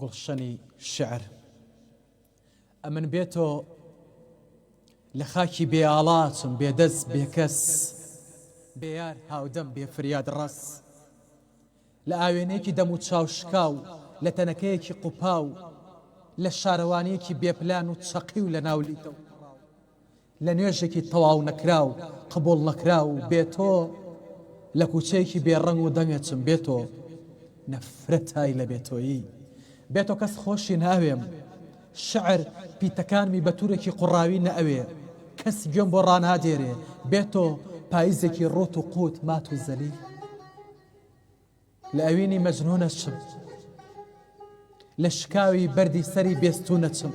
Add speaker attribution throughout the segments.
Speaker 1: گڵشەنی شعر ئەمن بێتۆ لە خاکی بێئاڵاتم بێدەست بێکەس بێیار هاودەم بێفریاد ڕەس لە ئاوێنەیەکی دەم و چاوشکاو لە تەنەکەیەکی قوپاو لە شارەوانەیەکی بێپلان و چەقی و لە ناولیتەوە لە نوێژێکی تەواو نەکراو قبول نەکراو بێتۆ لە کوچەیەکی بێڕەنگ و دەنگەچم بێتۆ نەفرەتای لە بێتۆیی بێتۆ کەس خۆشی ناوێم شعر پیتەکانمی بە توورێکی قوڕاوی نەئەوێ کەسی گوێم بۆ ڕانادێرێ بێتۆ پاییزێکی ڕۆت و قوت مات و زەلی لە ئەوینی مەجنونەچم لە شکاوی بەردی سەری بێستونەچم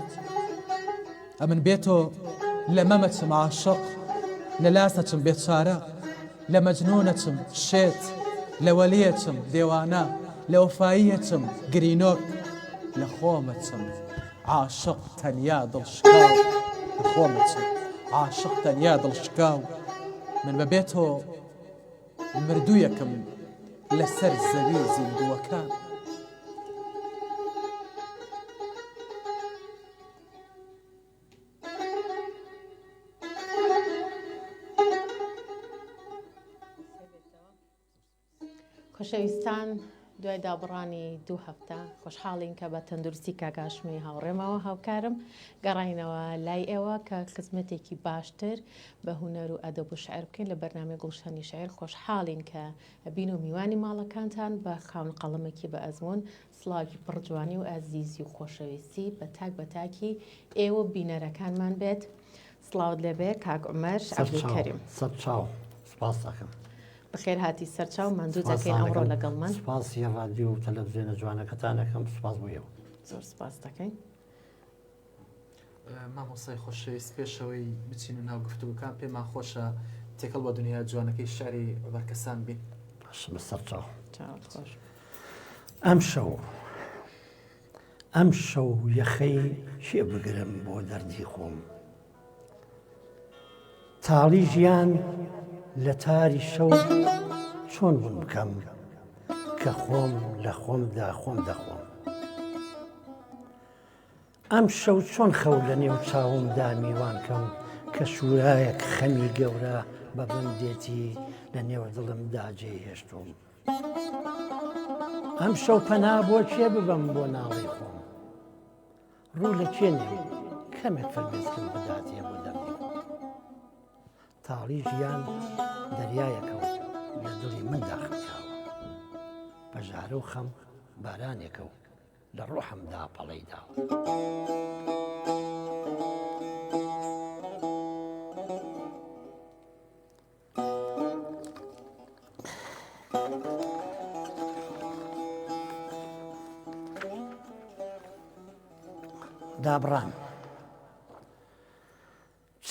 Speaker 1: ئەمن بێتۆ لە مەمەچم عاشق لە لاسەچم بێچارە لە مەجنونەچم شێت لە وەلیەچم دێوانە لە وەفاییەچم گرینۆک لە خۆمەچم عاشق تەنیا دڵشکاو لە خۆمەچم عاشق تەنیا دڵشکاو من بەبێتۆ مردوویەکم لەسەر زەوی زیندووەکان
Speaker 2: خۆشەویستان دوای دابڕانی 2 هەفتە خۆشحاڵین کە بە تەندروستی کاگاشمی هاوڕێمەوە هاوکارم گەڕاینەوە لای ئێوە کە خزمەتێکی باشتر بە هونەر و ئەدەب و شعر بکەین لە بەرنامەی گوڵشەنی شعر خۆشحاڵین کە بین و میوانی ماڵەکانتان بە خاون قەڵەمێکی بە ئەزمون سڵاوی پڕجوانی و ئازیزی و خۆشەویستی بە تاکی ئێوە بینەرەکانمان بێت سڵاوت لەبێ کاک عومەر عەبدولکەریم
Speaker 3: سەد چاو سپاس دەکەم
Speaker 2: بخێر هاتی سەرچاو ماندوو دەکەین ئەمڕۆ لەگەڵ من
Speaker 3: سپاسی ڕادیۆ و تەلەڤیزیۆنە جوانەکەتانەکەم سپاس بوویەوە
Speaker 2: زۆر سپاس دەکەین
Speaker 1: مامۆسای خۆشەویست پێشەوەی بچین و ناو گفتوگوکان پێمان خۆشە تێکەڵ بە دنیا جوانەکەی شاری بەرکەسان بین
Speaker 3: باشە سەر چاو
Speaker 2: خۆش
Speaker 3: ئەم شەو یەخەی شێ بگرم بۆ دەردی خۆم تاڵی ژیان لە تاری شەو چۆن بوون بکەم کە خۆم لە خۆمدا خۆم دەخۆم ئەم شەو چۆن خەو لە نێو چاومدا میوان کەم کە شوورایەک خەمی گەورە بە بندێتی لە نێو دڵمدا جێهێشتوم ئەم شەو پەنا بۆ کێ ببەم بۆ ناڵی خۆم ڕوو لە کێنێ کەمێک فەرمێسکم بداتێ بۆ دەردی خۆم تاڵی ژیان دەریایەکەوە لە دڵی مندا خەمچاوە بەژارە و خەم بارانێکە و لە ڕۆحمدا پەڵەی داوە دابڕان چ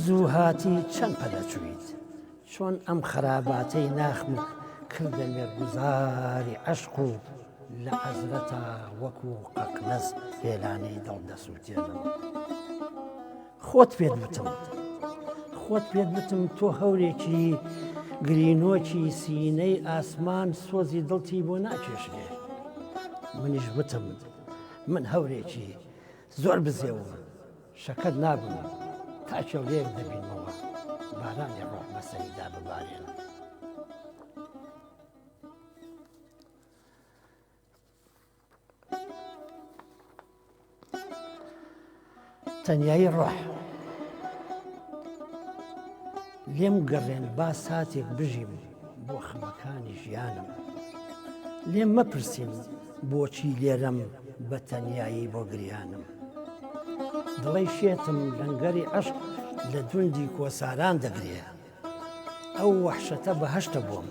Speaker 3: زوو هاتی چەند پەلەچوویت چۆن ئەم خراپاتەی ناخمت کردە مێرگوزاری عەشق و لە عەزرەتا وەکو قەقنەس هێلانەی دڵ دەسووتێنم خۆت پێت وتم تۆ هەورێکی گرینۆکی سینەی ئاسمان سۆزی دڵتی بۆ ناکێشرێ منیش وتم من هەورێکی زۆر بزێوم شەکەت نابم تا چێڵێک دەبینەوە بارانی ڕۆح بەسەریدا ببارێن تەنیایی ڕۆح لێم گەڕێن با ساتێک بژیم بۆ خەمەکانی ژیانم لێم مەپرسین بۆچی لێرەم بە تەنیایی بۆ گریانم دڵی شێتم لەنگەری عەشق لە دوندی کۆساران دەگرێ ئەو وەحشەتە بەهەشتە بووم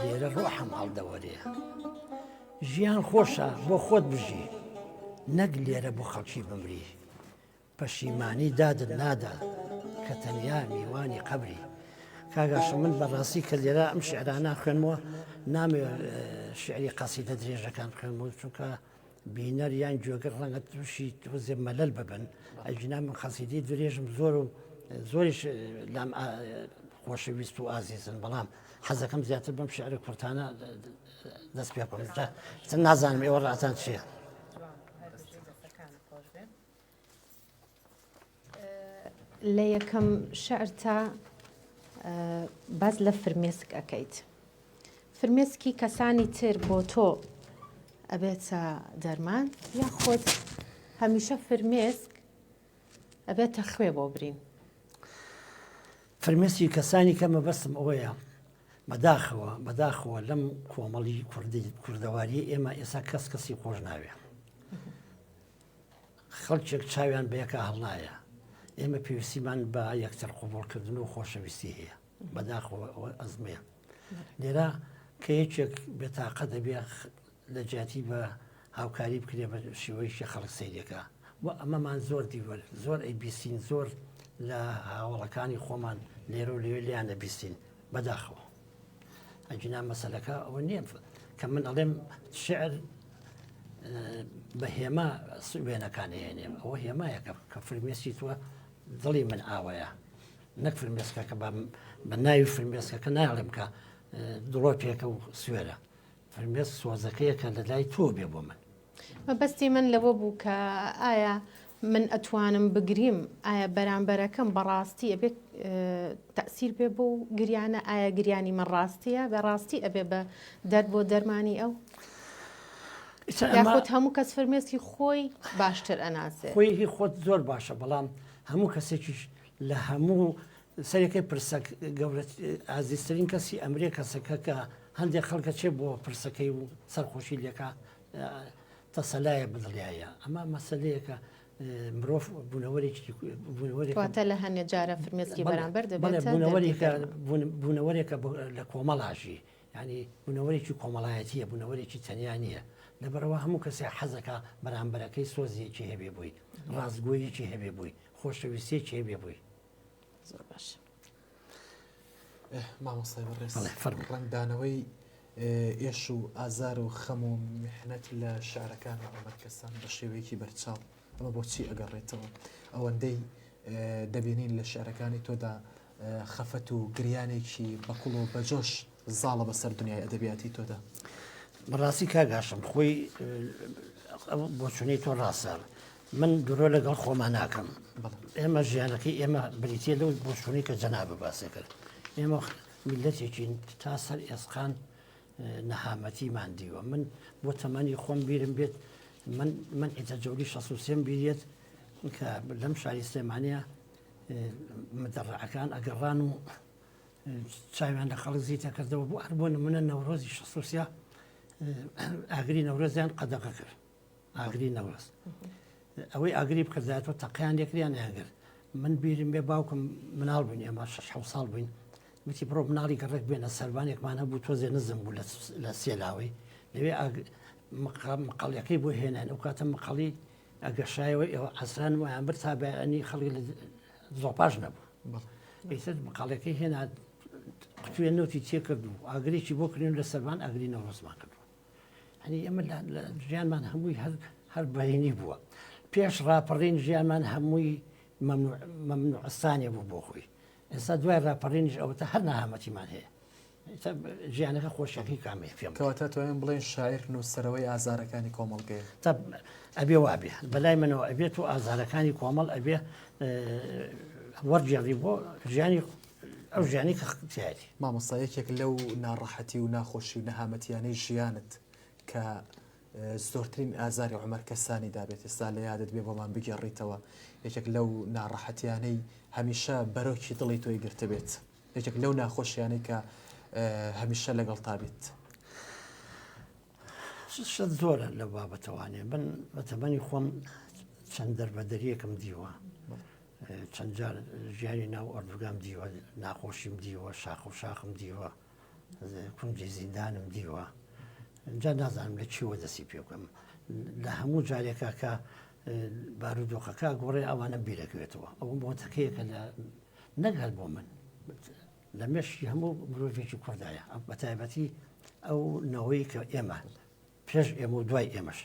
Speaker 3: لێرە ڕۆحم هەڵدەوەرێ ژیان خۆشە بۆ خۆت بژی نەک لێرە بۆ خەڵکی بمری پەشیمانی دادت نادا کە تەنیا میوانی قەبری کاگاشە من بەڕاستی کە لێرە ئەم شعرانە خوێنمەوە نامێ شعری قەسیدە درێژەکان خوێنمەوە چونکە بینەر یان گوێگەر ڕەنگە تووشی تۆزێ مەلەل ببن ئەجنا من قەسیدەی درێژم زۆریش لام خۆشەویست و ئازیزن بەڵام حەزەکەم زیاتر بەم شعرە کورتانە دەست پێ بکەم چەند نازانم ئێوە ڕاتان چییە.
Speaker 2: لە یەکەم شعر تا باز لە فرمێسک ئەەکەیت. فرمێسکی کەسانی تر بۆ تۆ ئەبێتە دەرمان یا خۆت هەمیشە فرمێسک ئەبێتە خوێ بۆ برین.
Speaker 3: فرمێسکی کەسانی کە مەبەستم ئەوەیە بەداخەوە لەم کۆمەڵی کوردەواری ئێمە ئێستا کەسی خۆش ناوێ. خەڵکێک چاویان بەیەکە هەڵنایە. ئێمە پێویستیمان بە یەکتر قوبوڵکردن و خۆشەویستی هەیە بەداخەوە ئەزمەیە. لێرە کە یەکێک بێتاقە دەبێ لە جیاتی بە هاوکاری بکرێ بە شێوەیەکی خەڵک سەیرەکە و ئەمەمان زۆر دیوەر زۆر ئەیبیستین زۆر لە هاوڵەکانی خۆمان لێرە و لێوێ لیان دەبیستین بەداخەوە. ئەجینا مەسەلەکە ئەوە نییە کە من ئەڵێم شعر بە هێما وێنەکان هێنێم ئەوە هێمایەکە کە فرمێسکی تووە دڵی من ئاوەیە نەک فرمێسکە کە بە ناوی فرمێسکەکە ناڵێم کە دڵۆ پێکە و سوێرە فرمێسک سۆزەکەیەکە لە لای تۆ بێ بۆ من.
Speaker 2: مەبەستی من لەوە بوو کە ئایا من ئەتوانم بگریم ئایا بەرامبەرەکەم بەڕاستی ئەبێ تەسیر پێ بۆ گریانە ئایا گریانی من ڕاستیە بە ڕاستی ئەبێ بە دەرد بۆ دەرمانی ئەو یاخۆت هەموو کەس فرمێسکی خۆی باشتر ئەناسێ
Speaker 3: خۆی خۆت زۆر باشە بەڵام هەموو کەسێکیش لە هەموو سەرەکەی پرسەک گەورەت ئازیزترین کەسی ئەمرێ کەسەکە کە هەندێک خەڵکە چێ بۆ پرسەکەی و سەرخۆشی لێکە تەسەلایە بدڵایە ئەمە مەسلەیەکە مرۆڤ
Speaker 2: بوونەوەریواتە لە هەنێ جارە فرمێسکی بەرامبەر
Speaker 3: بوونەوەرێکە لە کۆمەڵاشی ینی بوونەوەرێکی کۆمەڵایەتیە بوونەوەرێکی تەنیا نییە لەبەرەوە هەموو کەسێک حەزەکە بەرامبەرەکەی سۆزیەکی هەبێ بووی ڕازگۆیەکی هەبێ بووی خۆشەویستێکی هەبێ بووی.
Speaker 2: زۆر باش
Speaker 1: مامۆستای بەڕێز ڕنگدانەوەی ئێش و ئازار و خەم و میحنەت لە شعرەکان و عومەر کەسان بە شێوەیەکی بەرچاو ئەمە بۆچی ئەگەڕێتەوە ئەوەندەی دەبینین لە شعرەکانی تۆدا خەفەت و گریانێکی بەقوڵ و بەجۆش زاڵە بەسەر دنیای ئەدەبیاتی تۆدا.
Speaker 3: بەڕاستی کاگاشم خۆی بۆ چونەی تۆ ڕاستە من درۆ لەگەڵ خۆمان ناکەم ئێمە ژیانەکەی ئێمە بریتە لەو بۆ شوونی کە جەنابە باسێ کرد ئێمە میلەتێکین تا سەر ئێسقان نەهامەتیمان دیوە من بۆ تەمەنی خۆم بیرم بێت من ئیتەجەولی 63 بیرێت کە لەم شاری سلێمانیە مدەڕعەکان ئەگەڕان و چاویان لە خەڵک زیتە کردەوە بۆ هەر بۆ نمونە نەورۆزی 63 ئاگری نەورۆزیان قەدەغە کرد ئاگری نەورۆز ئەوەی ئاگری بکردایەوە تەقییان لێکریان هەگەر من بیرم بێ باوکم مناڵ بووین ئێمە 6 ساڵ بووین وتی بڕۆ مناڵی گەڕێک بێنە سەربانێکمان هەبوو تۆزێ نزم بوو لە سێلاوی لەوێ مقاڵیەکەی بۆ هێنان ئەو کاتە مقاڵی ئەگەشایەوە ئێوە حەسران ویان بر تا بەنی خەڵکی لە زۆپاش نەبوو ئیتر مقاڵەکەی هێنا قوتوێ نوتی تێکرد و ئاگرێکی بۆ کردن لە سەربان ئەگری نەوڕۆزمان کردووە هەنی ئەمە لە ژیانمان هەمووی هەر بەهێنی بووە پێش ڕاپەڕین ژیانمان هەمووی مەمنوعستانێ بوو بۆ خۆی ئێستا دوای ڕاپەڕینیش ئەوەتە هەر نەهامەتیمان هەیە ژیانەکە خۆشیەکەی کامێ پێم
Speaker 1: کەواتە توانین بڵێن شاعیر نووسەرەوەی ئازارەکانی کۆمەڵگەیە
Speaker 3: تا ئەبێ وابێ بەلای منەوە ئەبێت و ئازارەکانی کۆمەڵ ئەبێ وەرجێڕی بۆ ژیانی ئەو ژیانی کە تایەتی
Speaker 1: مامۆستایەکێک لەو ناڕەحەتی و ناخۆشی و نەهامەتیانەی ژیانت کە زۆرترین ئازاری عومەر کەسانی دابێت ئێستا لە یادت بێ بۆمان بگێڕیتەوە یەکێک لەو ناڕەحەتیانەی هەمیشە بەرۆکی دڵی تۆی گرتە بێت یەکێک لەو ناخۆشیانەی کە هەمیشە لەگەڵ تا بێت
Speaker 3: شت زۆرە لە بابەتەوانێ من بەتەمەنی خۆم چەند دەربەدەریەکم دیوە چەند جار ژیانی ناو ئەردوگام دیوە ناخۆشیم دیوە شاخ و شاخم دیوە کونجی زیندانم دیوە جا نازانم لە چیوە دەستی پێ بکەم لە هەموو جارێکە کە بارودۆخەکە گۆڕێ ئەوانە بیرەکوێتەوە ئەو مۆتەکەیەکە لە نەگەل بۆ من لە مێشی هەموو مرۆڤێکی کوردایە بە تایبەتی ئەو نەوەی کە ئێمە پێش ئێمە و دوای ئێمەش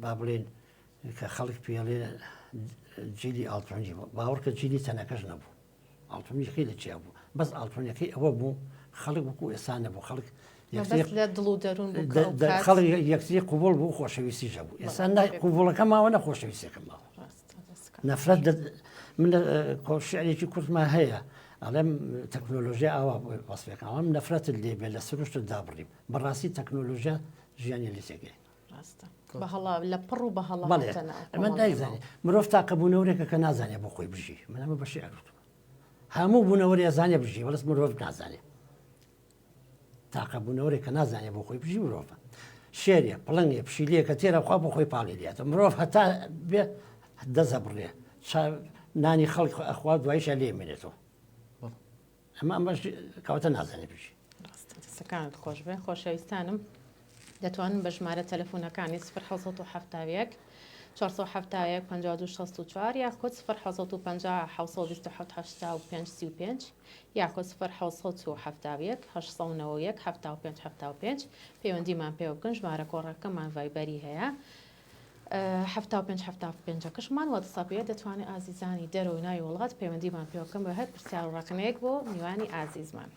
Speaker 3: با بڵێن کە خەڵک پێڵێ جیلی ئاڵتۆنی باوەڕکە جیلی تەنەکەش نەبوو ئاڵتۆنیەکەی لە چیا بوو بەس ئاڵتۆنیەکەی ئەوە بوو خەڵک وەکو ئێستا نەبوو خەڵک
Speaker 2: بەس لە دڵ و دەروون بوو
Speaker 3: خەڵ یەکتری قوبڵ بوو خۆشەویستی ژەبوو ئێستا قوبڵەکە ماوە نە خۆشەویستەکە ماوە نەفرەت من شعرێکی کورتمان هەیە ئەڵێم تەکنۆلۆژیا ئاوا وەسفێکەوەم نەفرەت لێبێ لە سروشت دابڕیم بەڕاستی تەکنۆلۆژیا ژیانی لێ تێگەی
Speaker 2: بەهەڵا لە پڕ و بەهەڵا
Speaker 3: ئەمە دایزانێ مرۆڤ تاقە بوونەوەرێکە کە نازانێت بۆ خۆی بژی منەمە بەشی ئەروت هەموو بوونەوەری ئەزانێ بژی بەڵست مرۆڤ نازانێت تاقە بوونەوەرێک کە نازانێت بۆ خۆی بژی مرۆڤە شێریە پڵنگێ پشیلەیە کە تێرە خوا بۆ خۆی پاڵی دێتە مرۆڤ هەتا بێ دەزە بڕێ نانی خەڵک ئەخوا دوایشە لێ مێنێتەوە ئەمە کەواتە نازانێت بژی
Speaker 2: سەکانت خۆش بێ خۆشەویستانم دەتوانن بە ژمارە تەلەفۆنەکانی 1970 470 5264 یاخود 1950 725 یاخود 1970 891 پەیوەندیمان پێ بکەن ژمارە کۆڕەکەمان ڤایبەری هەیە 75 کەشمان وەتسەپێ دەتوانێت ئازیزانی دەرەوەی ناوی وڵات پەیوەندیمان پێ بکەن بە هەر پرسیار و ڕقمەیەک بۆ میوانی ئازیزمان.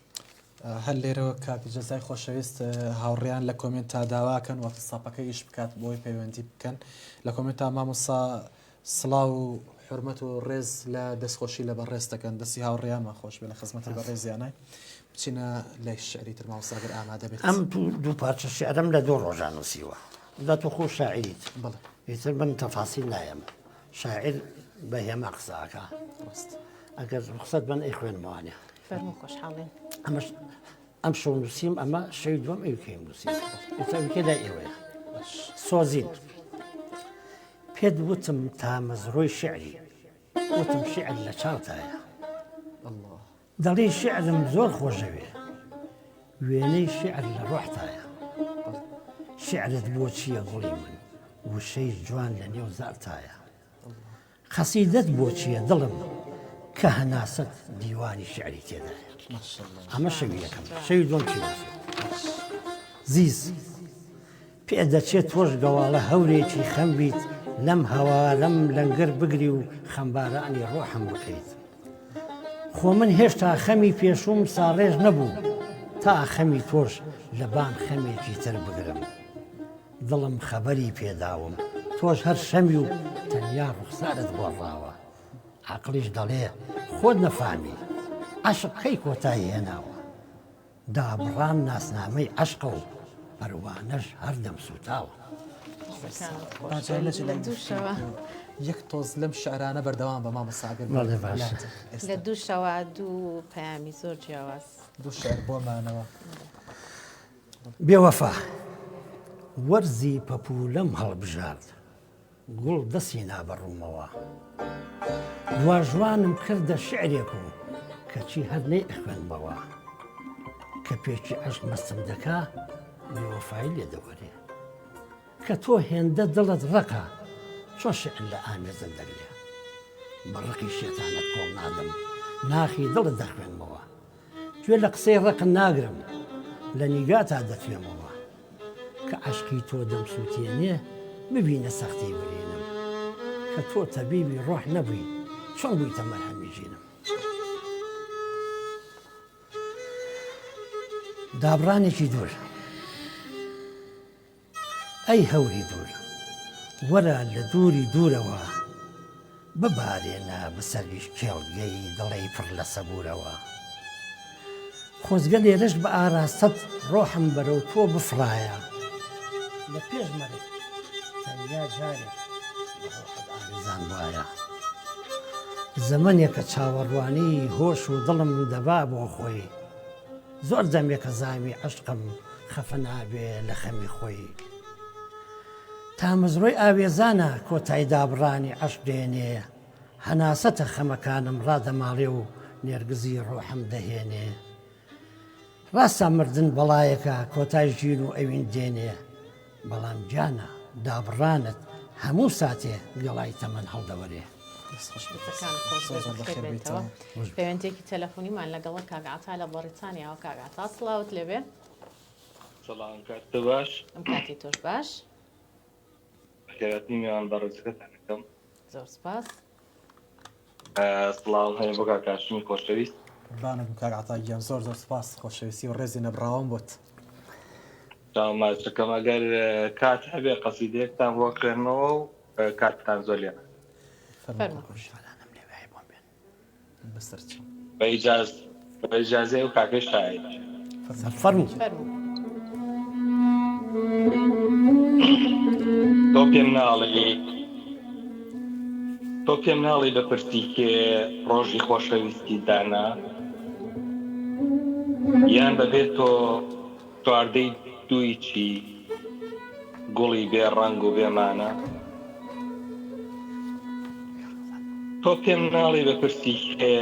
Speaker 1: هەر لێرەوە کاپی جەزای خۆشەویست هاوڕێیان لە کۆمنت تا داواکەن وەتسەپەکە ئیش بکات بۆی پەیوەندی بکەن لە کۆمنت تا مامۆستا سڵاو و حرمەت و ڕێز لە دەستخۆشی لە بەڕێز دەکەن دەستی هاوڕێیانمان خۆش بێ لە خزمەتە بەڕێزیانای بچینە لای شعری تر مامۆستاگەر ئامادە بێت.
Speaker 3: ئەم دوو پارچە شعرم لە دوو ڕۆژان نووسیوە دا تۆ خۆ شاعریت ئیتر من تەفاسیل نایەم شاعر بە هێمە قساکە ئەگەر ڕخسەت بن ئەی خوێنمەوانێ
Speaker 2: فەرموو خۆشحاڵێن
Speaker 3: ئەم شەو نووسیم ئەمە شەوی دووەم ئەوکەیم نووسیم ئێستا لای ئێوەیە سۆزین پێت وتم تا مەزڕۆی شعری وتم شعر لە چاوتایە دەڵێ شعرم زۆر خۆشەوێ وێنەی شعر لە ڕۆحتایە شعرت بۆ چییە گوڵی من وشەی جوان لە نێو زارتایە قەسیدەت بۆ چییە دڵم کە هەناست دیوانی شعری تێدایە ئەمە شەوی یەکەم شەوی دووەم چی زیز پێ دەچێت تۆش گەواڵە هەورێکی خەم بیت لەم هەوا لەم لەنگەر بگری و خەمبارانی ڕۆحم بکەیت خۆ من هێشتا خەمی پێشوم ساڕێژ نەبوو تا خەمی تۆش لە بان خەمێکی تر بگرم دڵم خەبەری پێداوم تۆش هەر شەمی و تەنیا ڕوخسارت گۆڕاوە عەقلیش دەڵێ خۆت نەفامی عەشق کەی کۆتایی هێناوە دابڕان ناسنامەی عەشقە و پەروانەش هەردەم سوتاوە
Speaker 1: یەک تۆز لەم شعرانە بەردەوام بە مامۆستاگەر
Speaker 2: لە دوو شەوە دوو پەیامی زۆر جیاواز
Speaker 1: دوو شعر بۆمانەوە
Speaker 3: بێوەفا وەرزی پەپوولەم هەڵبژارد گوڵ دەستی نابەڕوومەوە دواژوانم کردە شعرێک و کەچی هەر نەی ئەخوێنمەوە کە پێچی عەشق مەستم دەکا بێوەفایی لێ دەوەرێ کە تۆ هێندە دڵت ڕقە چۆن شعر لە ئامێزم دەگرێ بەڕقی شێتانت کۆڵ نادەم ناخی دڵت دەخوێنمەوە گوێ لە قسەی ڕق ناگرم لە نیگاتا دەتوێمەوە کە عەشقی تۆ دەمسووتێنێ ببینە سەختی برێنم کە تۆ تەبیبی ڕۆح نەبووی چۆن بوویتە مەرهەمی ژینم دابڕانێکی دوور ئەی هەوری دوور وەرە لە دووری دوورەوە ببارێنە بەسەریش کێڵگەی دڵی پڕ لە سەبورەوە خۆزگە لێرەش بە ئاراستەت ڕۆحم بەرەو تۆ بفڕایە لە پێش مەرگ تەنیا جارێک ڕۆحت ئارزان وایە زەمانێکە چاوەڕوانی هۆش و دڵم دەبا بۆ خۆی زۆر دەمێکە زامی عەشقم خەفە نابێ لە خەمی خۆی تا مزڕۆی ئاوێزانە کۆتای دابڕانی عەشق دێنێ هەناسەتە خەمەکانم ڕادەماڵێ و نێرگزی ڕۆحم دەهێنێ ڕاستە مردن بەڵایەکە کۆتای ژین و ئەوین دێنێ بەڵام گیانە دابڕانت هەموو ساتێ گەڵای تەمەن هەڵدەوەرێ
Speaker 2: پەیوەندێکی تەلەفۆنیمان لەگەڵە کاگعاتا لە بەڕیتانیاوە کاگعاتا سڵاوت لەبێ
Speaker 4: سلام کاتتە باش
Speaker 2: ئەم کاتی تۆش باش
Speaker 4: خێراتی میوان بەڕێزەکەتانەکەم
Speaker 2: زۆر سپاس
Speaker 4: سڵاو هەیە بۆ کاکاشمی خۆشەویست
Speaker 1: بانم کاگعاتا گیان زۆر زۆر سپاس خۆشەویستی و ڕێزی نەبراوم بۆت
Speaker 4: چاوماچەکەم ئەگەر کات هەبێ قەسیدەیەکتان بۆ خوێنەوە و کاتتان زۆر لێ
Speaker 2: فەرمو
Speaker 1: بەسەرچ
Speaker 4: بە ئیجازەی و کاکەی شاعیر
Speaker 3: فەرمو
Speaker 2: فەرمو
Speaker 4: تۆ پێم ناڵی بەپرسی کێ ڕۆژی خۆشەویستی دانا یان بەبێت تۆ چواردەی دووی چی گوڵی بێ ڕەنگ و بێمانە تۆ پێم ناڵی بەپرسی کێ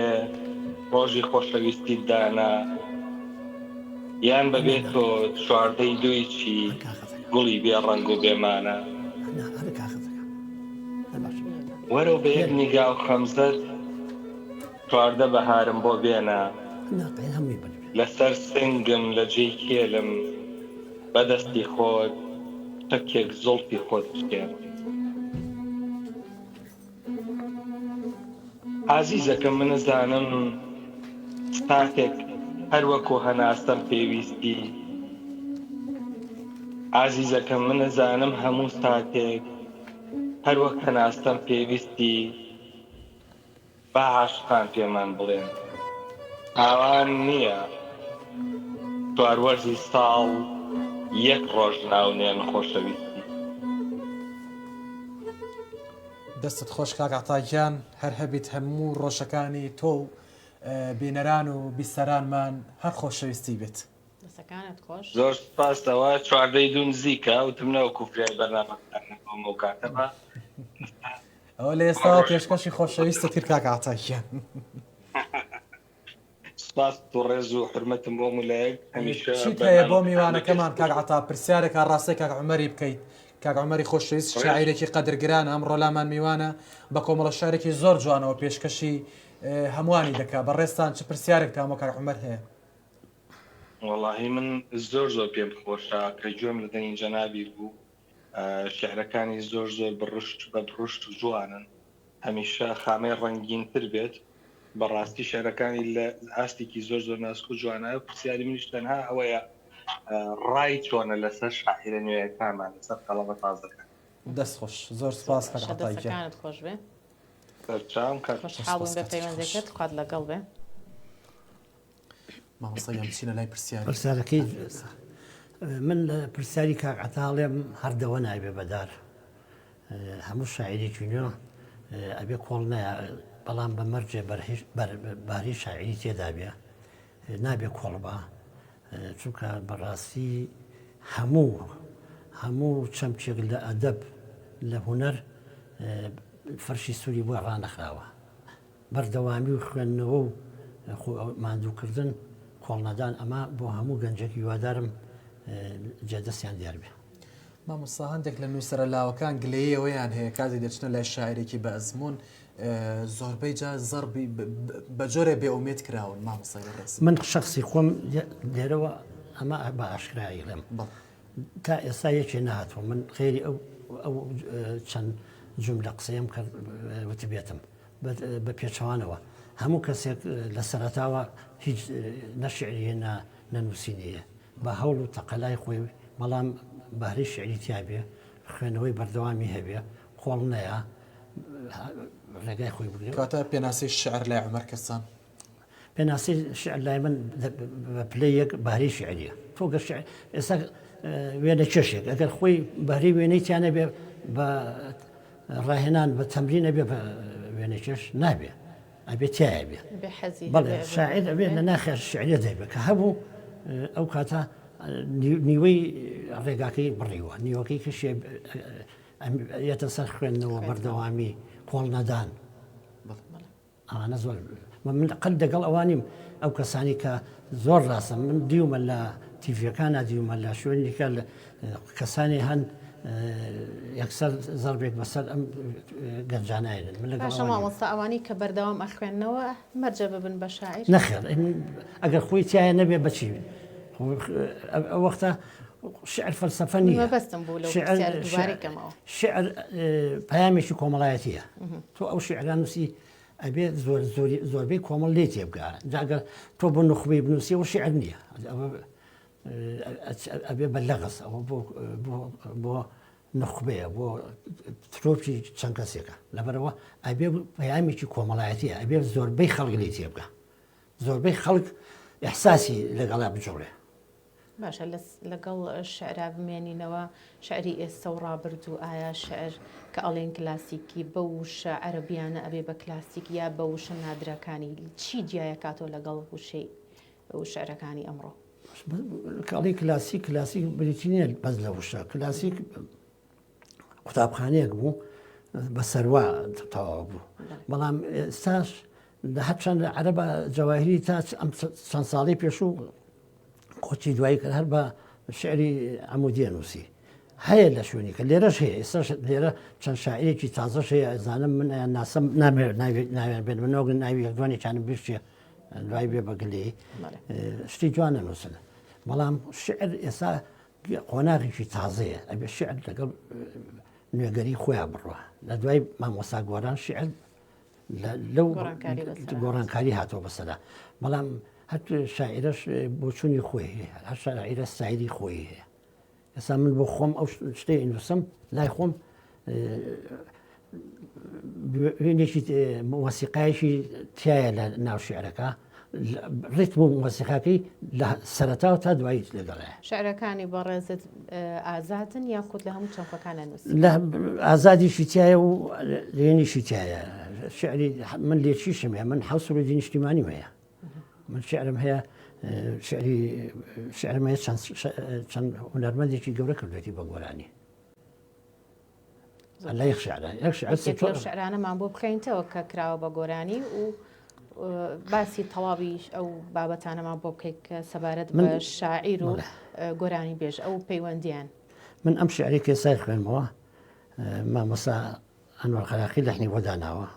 Speaker 4: ڕۆژی خۆشەویستی دانا یان بەبێت تۆ چواردەی دووی چی گوڵی بێ ڕەنگ و بێمانە وەرە بە یەک نیگا و خەمزەت چواردە بەهارم بۆ بێنە لەسەر سنگم لە جێی کێلم بەدەستی خۆت تەکێک زۆڵتی خۆت بکێن عەزیزەکەم منەزانم ستاتێک هەر وەکو هەناسەم پێویستی عەزیزەکەم منەزانم هەموو ستاتێک هەر وەک هەناستەم پێویستی با عاشقان پێمان بڵێن ئاوان نییە چواروەرزی ساڵ یەک ڕۆژ ناونێن خۆشەویستی
Speaker 1: دەستت خۆش کاک عەتاگیان هەر هەبیت هەموو ڕۆژەکانی تۆ و بینەران و بیسەرانمان هەر خۆشەویستی بێت
Speaker 2: دەستەکانت خۆش
Speaker 4: زۆر سپاسەوە چواردەی دوو نزیکە وتم نەوەکو فریای بەرنامەکانەوە و کاتەمە
Speaker 1: ئەوە لە ئێستا پێشکەشی خۆشەویستە کرد کاک عەتاگیان
Speaker 4: سپاس و ڕێز و حرمەتم بۆ مولایەک هەمیشە
Speaker 1: چیت هەیە بۆ میوانەکەمان کاک عەتا پرسیارێکە ڕاستەی کاک عومەری بکەیت کاک عومەری خۆشەویست شاعیرێکی قەدرگران ئەمڕۆ لامان میوانە بە کۆمەڵە شارێکی زۆر جوانەوە پێشکەشی هەمووانی دەکا بەڕێستان چ پرسیارێک تامۆ کاک عومەر هەیە
Speaker 4: وەڵاهی من زۆر پێم خۆشە کە گوێم لە دەنی جەنابی بوو شێعرەکانی زۆر بە بڕشت و جوانن هەمیشە خامەی ڕەنگینتر بێت بەڕاستی شێعرەکانی لە ئاستێکی زۆر ناسک و جوانە پرسیاری منیش تەنها ئەوەیە ڕای چۆنە لەسەر شاعیرە نوێیەکانمان لەسەر قەڵەمە تازەکان
Speaker 1: دەست خۆش زۆر سپاس کاک عەتاگیان
Speaker 2: دەستەکانت خۆش بێ
Speaker 4: سەرچاوم کاک
Speaker 2: خۆشحاڵم بە پەیوەندەکەت خوات لەگەڵ بێ
Speaker 1: مامۆستایان بچینە لای پرسیار
Speaker 3: پرسیارەکەی من لە پرسیاری کاک عەتاڵێم هەردەوە نایبێ بەدار هەموو شاعیرێکی نوێ ئەبێ کۆڵ نایە بەڵام بە مەرجێ باری شاعری تێدا بێ نابێ کۆڵ بە چونکە بەڕاستی هەموو چەمچێک لە ئەدەب لە هونەر فەرشی سووری بۆ ڕانەخراوە بەردەوامی و خوێندنەوە و ماندووکردن کۆڵنەدان ئەمە بۆ هەموو گەنجێکی هیوادارم جێدەستیان دیار بێ
Speaker 1: مامۆستا هەندێک لە نووسرە لاوەکان گلەیەوەیان هەیە کاتی دەچنە لای شاعرێکی بە ئەزمون زۆربەی جا زەربی بە جۆرێ بێئومێد کراون مامۆستای ڕێز
Speaker 3: من شخصی خۆم لێرەوە ئەمە بە ئاشکرایی لێم تا ئێستا یەکێ نهاتوە من خێری ئەو چەند جملە قسەیم کرد وتی بێتم بە پێچەوانەوە هەموو کەسێک لە سەرەتاوە هیچ نەشعریە نەنووسینەیە بە هەوڵ و تەقەلای خۆی بەڵام باری شعری تیابێ خوێنەوەی بەردەوامی هەبێ خۆڵ نەیە ڕێگای خۆی بگرێت
Speaker 1: کاتە پێناسی شعر لای عومەر کەسان
Speaker 3: پێناسی شعر لای من بە پلەی یەک باری شعریە تۆ گە ئێستا وێنە کێشێک ئەگەر خۆی باری وێنەی تیانە بێ بە ڕاهێنان بە تەمرینە بێ بە وێنە کێش نابێ ئەبێ تایە بێ بەڵێ شاعر ئەبێ لە ناخێ شعریە دەیبێ کە هەبوو ئەو کاتە نیوەی ڕێگاکەی بڕیوە نیوەکەی کەشێ یەتە سەر خوێندنەوە بەردەوامی کۆڵ نەدان ئەوانە زۆر من قەت لەگەڵ ئەوانیم ئەو کەسانی کە زۆر ڕاستە من دیومە لە تیڤەکانە دیومە لە شوێنێکە کەسانی هەن یەکسەر زەربێک بەسەر ئەم گەنجانایێنن من
Speaker 2: پاشە مامۆستا ئەوانی کە بەردەوام ئەخوێندنەوە مەرجە ببن بە شاعیر
Speaker 3: نەخێر ئەگەر خۆی تایە نەبێ بەچی ئەو وەختە شعر فەلسەفە نییە
Speaker 2: بەستم بوو لە دوبارێکەمەوە
Speaker 3: شعر پەیامێکی کۆمەڵایەتیە تۆ ئەو شعران نووسی ئەبێ زۆربەی کۆمەڵ لێ تێبگا جاگەر تۆ بۆ نخبەی بنووسی و شعر نییە ئەبێ بە لەغەس ئەوە بۆ نخبەیە بۆ ترۆپی چەند کەسێکە لەبەرەوە ئەبێ پەیامێکی کۆمەڵایەتیە ئەبێ زۆربەی خەڵک لی تێ بکە زۆربەی خەڵک ئەحساسی لەگەڵا بجۆڕێ
Speaker 2: باشە لەگەڵ شعرا بمێنینەوە شعری ئێستا و ڕابردوو ئایا شعر کە ئەڵێن کلاسیکی بە وشە عەرەبیانە ئەبێ بە کلاسیک یا بە وشە نادرەکانی چی جیایە کاتۆ لەگەڵ وشەی شعرەکانی ئەمڕۆ
Speaker 3: کاڵی کلاسیک بریتی نیە بەس لە وشە کلاسیک قوتابخانەیەک بوو بە سەروا تەواو بوو بەڵام ئێستاش لە هەرچەند عەرەبە جەواهیری تا ئەم چەند ساڵی پێشوو کۆچی دوایی کرد هەر بە شعری عەمودیە نووسی هەیە لە شوێنی کە لێرەش هەیە ئێستاش لێرە چەند شاعیرێکی تازەش هەیە ئەزانم من ناسم ناوێن بێن منۆگە ناوی یەکدوانێکیانم بیرچێ دوای بێ بەگلەی شتی جوانە نووسن بەڵام شعر ئێستا قۆناغێکی تازەیە ئەبێ شعر لەگەڵ نوێگەری خۆیان بڕوە لە دوای مامۆستا گۆران شعر لەو گۆڕانکاری هاتەوە بەسەرا بەڵام هەر شاعیرەش بۆ چوونی خۆی هەیە هەر شاعیرە ستایلی خۆی هەیە ئێستا من بۆ خۆم ئەو شتەی نووسم لای خۆم وێنێکی مۆسیقایەکی تایە لە ناو شعرەکە ڕێتم و مۆسیقاکەی لە سەرەتاوە تا دوایی لەگەڵایە
Speaker 2: شعرەکانی بەڕێزت ئازادن یاخود لە هەموو چەمکەکانە نووس
Speaker 3: لە ئازادیشی تایە و لێنیشی تایە شعری من لێچیشم هەیە من حەوس و دینیشتیمانی هەیە من شعرم هەیە شعرم هەیە چەند هونەرمەندێکی گەورە کردوێتی بە گۆرانی لە یەک
Speaker 2: شعرانەمان بۆ بخەینتەوە کە کراوە بە گۆرانی و باسی تەواوی ئەو بابەتانەمان بۆ بکەیت کە سەبارەت بە شاعیر و گۆرانی بێژ ئەو پەیوەندیان
Speaker 3: من ئەم شعری کێسای خوێنمەوە مامۆستا ئەنوەر خەلاقی لەحنی بۆ داناوە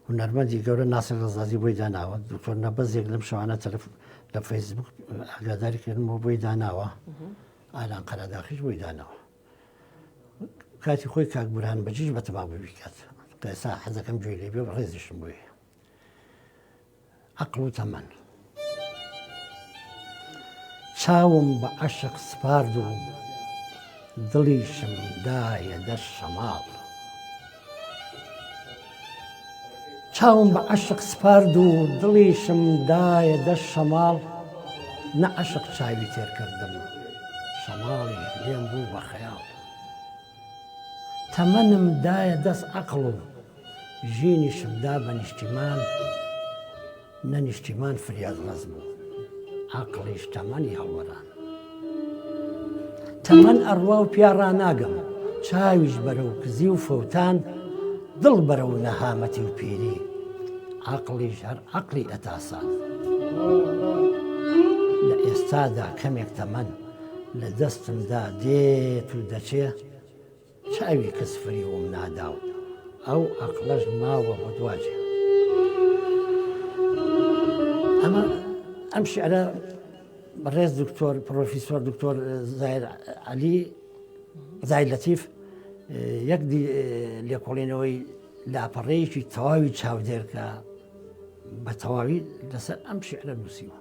Speaker 3: هونەرمەندی گەورە ناسر ڕەزازی بۆی داناوە دکتۆر نەبەزێک لەم شەوانە لە فەیسبوک ئاگاداری کردنەوە بۆی داناوە ئالان قەرەداخیش بۆی داناوە کاتی خۆی کاک بورهان بەجیش بە تەمام بکات ئێستا حەزەکەم گوێ لێ بێ ڕێزیشم بۆی عەقڵ و تەمەن چاوم بە عەشق سپارد و دڵیشم دایە دەست شەماڵ چاوم بە عەشق سپارد و دڵیشم دایە دەست شەماڵ نە عەشق چاوی تێرکردم شەماڵی لێم بوو بە خەیاڵ تەمەنم دایە دەست عەقڵ و ژینیشم دا بە نیشتیمان نە نیشتیمان فریاد ڕەز بوو عەقڵیش تەمەنی هەڵوەران تەمەن ئەڕوا و پیا ڕاناگەم چاویش بەرەو کزی و فەوتان دڵ بەرەو نەهامەتی و پیری عەقڵیش هەر عەقڵی ئەتاسان لە ئێستادا کەمێک تەمەن لە دەستمدا دێت و دەچێ چاوی کەس فری وم ناداو ئەو عەقڵەش ماوە بۆ دواجێ ئەم شعرە بەڕێز دکتۆر پرۆفیسۆر دکتۆر زاهیر عەلی زاهیر لەتیف یەک لێکۆڵینەوەی لاپەڕەیەکی تەواوی چاودێرکە بە تەواوی لەسەر ئەم شعرە نووسیوە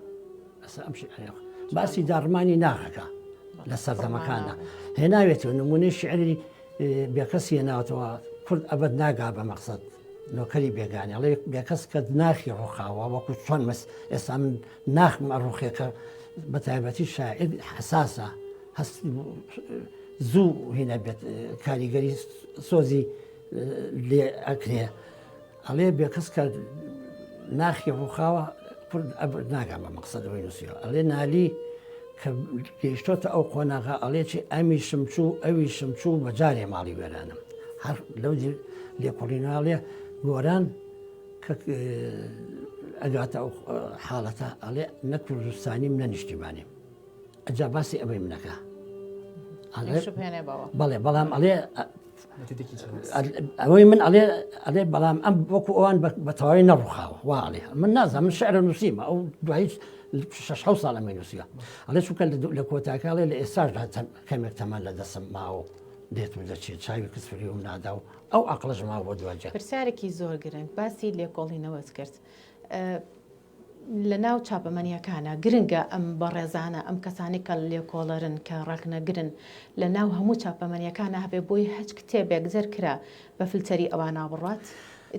Speaker 3: لەسەر ئەم شعرە باسی داڕمانی ناخەکە لە سەردەمەکانە هێناوێتەوە نمونەی شعری بێکەسی هێناوەتەوە کورد ئەبەد ناگا بە مەقسەد نۆکەری بێگانی ئەڵێ بێکەس کە ناخی ڕووخاوە وەکو چۆن ئێستا من ناخمە ڕوخێکە بە تایبەتی شاعر حساسە هەست زوو هینە بێت کاریگەری سۆزی لێ ئەکرێ ئەڵێ بێکەس کە ناخی ڕووخاوە کورد ئەبەد ناگا بە مەقسەدەوەی نووسیەوە ئەڵێ نالی کە گەیشتۆتە ئەو قۆناغا ئەڵێکی ئەمی شمچوو ئەوی شمچوو بە جارێ ماڵی وێرانم هەر لەو لێکۆڵیناڵێ گۆران کە ئەگاتە ئەو حاڵەتە ئەڵێ نە کوردستانیم نە نیشتیمانیم ئەجا باسی ئەوەی منەکە بەڵێ بەڵام ئەڵێ ئەوەی من ئەڵێ بەڵام ئەم وەکو ئەوان بە تەواوی نەڕووخاوە واڵێ من نازانم من شعرە نووسیمە ئەو دوایی 6 ساڵ ئەمەی نووسیوە ئەڵێ چونکە لە کۆتاکاڵێ لە ئێستاش کەمێک تەمەن لە دەسم ماوە دێت و دەچێت چاوی کەسفری و نادا و ئەو عەقڵەش ماوە بۆ دوجێ
Speaker 2: پرسیارێکی زۆر گرنگ باسی لێکۆڵینەوەت کرد لە ناو چاپەمەنیەکانە گرنگە ئەم بەڕێزانە ئەم کەسانی کە لێکۆڵەرن کە ڕێکنەگرن لە ناو هەموو چاپەمەنیەکانە هەبێ بۆی هەچ کتێبێک زەرکرا بە فلتەری ئەوان نابڕات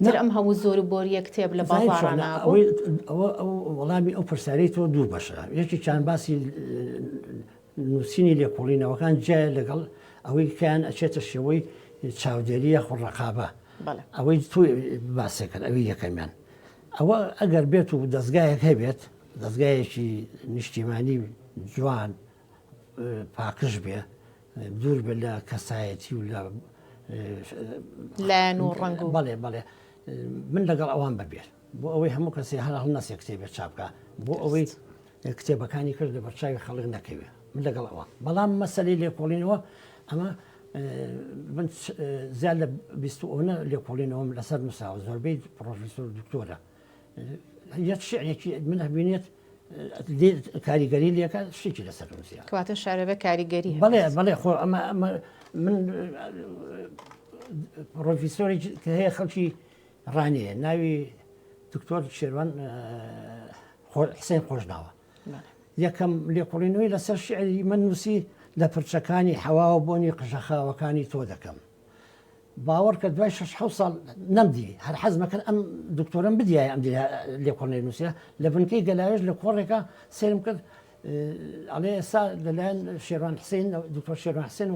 Speaker 2: تر ئەم هەموو زۆر بۆریە کتێب لە بازاڕانە
Speaker 3: وەڵامی ئەو پرسیارەی تۆ دوو بەشە یەکی چند باسی نووسینی لێکۆڵینەوەکان جێ لەگەڵ ئەوەی کیان ئەچێتە شێوەی چاودێریە خوڕەقابە ئەوەی تو باسێکن ئەوەی یەکەمیان ئەوە ئەگەر بێت و دەستگایەک هەبێت دەستگایەکی نیشتیمانی جوان پاکش بێ دوور بێ لە کەسایەتی و لە
Speaker 2: لایەن و ڕەنگ و
Speaker 3: بەڵێ بەڵێ من لەگەڵ ئەوان بەبێت بۆ ئەوەی هەموو کەسی هەر هەڵنەسێ کتێبێت چاپکە بۆ ئەوەی کتێبەکانی کرد لە بەرچاوی خەڵک نەکەوێت من لەگەڵ ئەوە بەڵام مەسەلەی لێکۆڵینەوە ئەمە من زیاد لە 20 لێکۆڵینەوەم لەسەر نووساوە زۆربەی پرۆفیسۆر دکتۆرە یەک شعرێکی من هەبینێت کاریگەری لێکە شتێکی لەسەر نووسیا
Speaker 2: کەواتە شارەبە کاریگەری
Speaker 3: بەڵێ بەڵێ خۆ ئەمە من پرۆفیسۆری کە هەیە خەڵکی ڕانەیە ناوی دکتۆر شێروان حسێن خۆشناوە یەکەم لێکۆڵینەوەی لەسەر شعری من نووسی لە پرچەکانی حەواوە بۆنی قژەخاوەکانی تۆ دەکەم باوەڕ کە دوای 6 ساڵ نەمدی هەر حەزمەکەن ئەم دکتۆرم بدیایە ئەم لێکۆڵینەوەی نووسە لە بنکەی گەلاوێژ لە کۆڕێکە سێرم کرد ئەڵێ ئێستا لەلایەن شێروان حسێن دکتۆر شێروان حسێن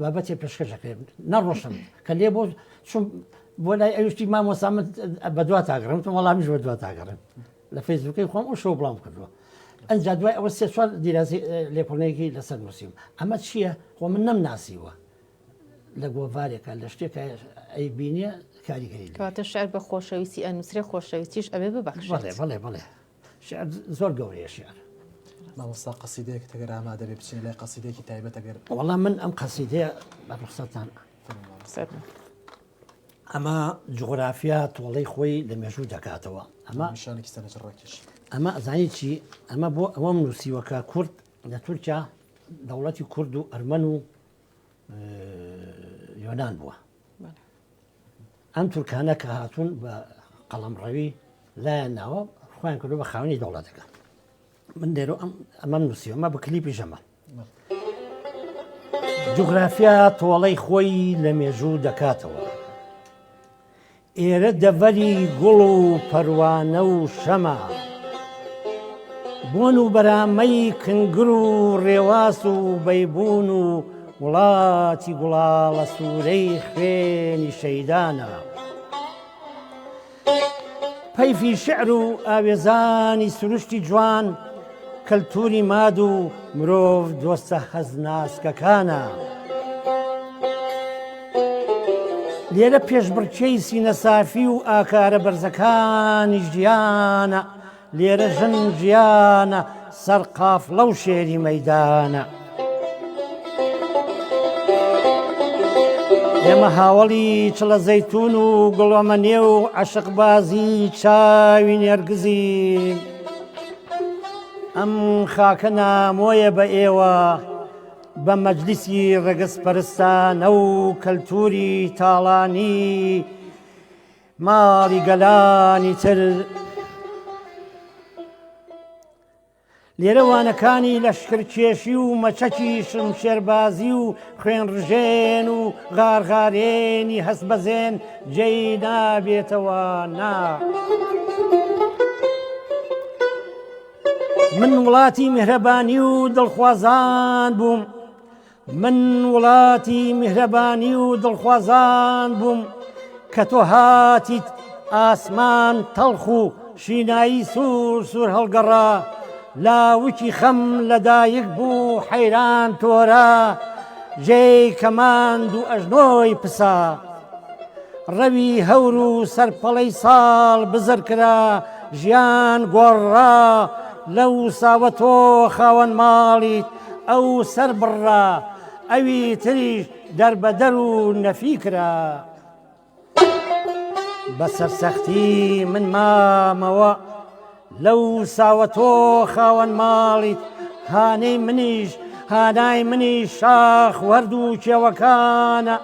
Speaker 3: بابەتێ پێشکەشەکرێ نەڕۆشتم کە لێ بۆ چون بۆ لای ئەوشتی مامۆسامت بە دوا تاگەڕم وەڵامیش بە دوا تاگەڕم لە فەیسبووکەی خۆم ئەو شەو بڵام کردووە ئەنجا دوای ئەوە 3 4 دیرازی لێکۆڵینەیەکی لەسەر نووسیم ئەمە چییە خۆ من نەمناسیوە لە گۆڤارێکە لە شتێکە ئەی بینیە کاریگەری
Speaker 2: کەواتە شعر بە خۆشەویستی ئەنووسرێ خۆشەویستیش ئەبێ ببەخشێت
Speaker 3: بەڵێ بەڵێ شعر زۆر گەورەیە شعر
Speaker 1: مامۆستا قەسیدەیەک تەگەر ئامادە بێ بچین لای قەسیدەیەکی تایبەت ئەگەر
Speaker 3: وەڵام من ئەم قەسیدەیە بە ڕوخسەتان ئەمە جغرافیا تۆڵەی خۆی لە مێژوو دەکاتەوە ئەمە
Speaker 1: نیشانێکی سەرنجڕاکێش
Speaker 3: ئەمە ئەزانی چی ئەمە بۆ ئەوەم نووسیوەکە کورد لە تورکیا دەوڵەتی کورد و ئەرمەن و یۆنان بووە ئەم تورکانە کە هاتوون بە قەڵەمڕەوی لایەن ناوە خۆیان کردو بە خاوەنی دەوڵەتەکە من دێرۆ ئەمەم نووسیوە ئەمە بە کلیپی ژەمە جوغرافیا تۆڵەی خۆی لە مێژوو دەکاتەوە ئێرە دەڤەری گوڵ و پەروانە و شەمە بۆن و بەرامەی کنگر و ڕێواس و بەیبوون و وڵاتی گوڵاڵە سوورەی خوێنی شەیدانە پەیفی شعر و ئاوێزانی سروشتی جوان کەلتوری ماد و مرۆڤ دۆستە هەزناسکەکانە لێرە پێشبڕکێی سینە سافی و ئاکارە بەرزەکانی ژیانە لێرە ژن ژیانە سەر قافڵە و شێری مەیدانە ئێمە هاوڵی چڵە زەیتون و گوڵەمەنێ و عەشقبازی چاوی نێرگزی ئەم خاکە نامۆیە بە ئێوە بە مەجلیسی ڕێگەسپەرستانە و کەلتوری تاڵانی ماڵی گەلانی تر لێرە وانەکانی لەشکرکێشی و مەچەکی شمشێربازی و خوێن ڕژێن و غارغارێنی هەست بەزێن جێی نابێتەوە نا من وڵاتی میهرەبانی و دڵخوازان بووم من وڵاتی میهرەبانی و دڵخوازان بووم کە تۆ هاتیت ئاسمان تەڵخ و شینایی سوور سوور هەڵگەڕا لاوکی خەم لەدایک بوو حەیران تۆرە ژێی کەماند و ئەژنۆی پسا ڕەوی هەور و سەرپەڵەی ساڵ بزر کرا ژیان گۆڕا لەو ساوە تۆ خاوەن ماڵیت ئەو سەر بڕا ئەوی تریش دەربەدەر و نەفی کرا بە سەرسەختی من مامەوە لەو ساوە تۆ خاوەن ماڵیت هانەی منیش هانای منی شاخ وەرد و کێوەکانە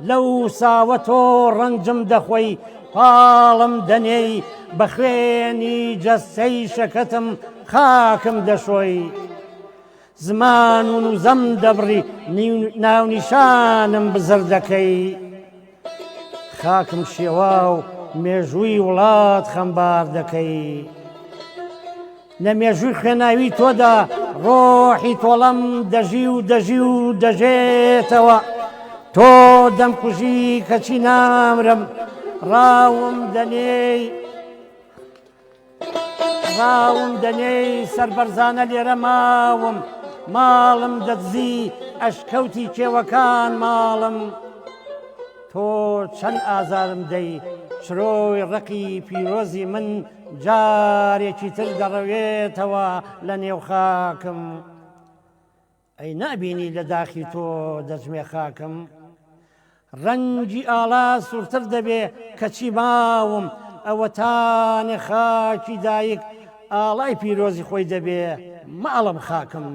Speaker 3: لەو ساوە تۆ ڕەنجم دەخۆی پاڵم دەنێی بە خوێنی جەستەی شەکەتم خاکم دەشۆی زمان و نوزەم دەبڕی ناونیشانم بزر دەکەی خاکم شێوا و مێژووی وڵات خەمبار دەکەی لە مێژووی خوێناوی تۆدا ڕۆحی تۆڵەم دەژی و دەژی و دەژێتەوە تۆ دەمکوژی کەچی نامرم ڕاوم دەنێی سەربەرزانە لێرە ماوم ماڵم دەدزی ئەشکەوتی کێوەکان ماڵم تۆ چەند ئازارم دەی شرۆی ڕقی پیرۆزی من جارێکی تر دەڕەوێتەوە لە نێو خاکم ئەی نابینی لە داخی تۆ دەژمێ خاکم ڕەنگی ئاڵا سوورتر دەبێ کەچی ماوم ئەوەتانێ خاکی دایک ئاڵای پیرۆزی خۆی دەبێ ماڵم خاکم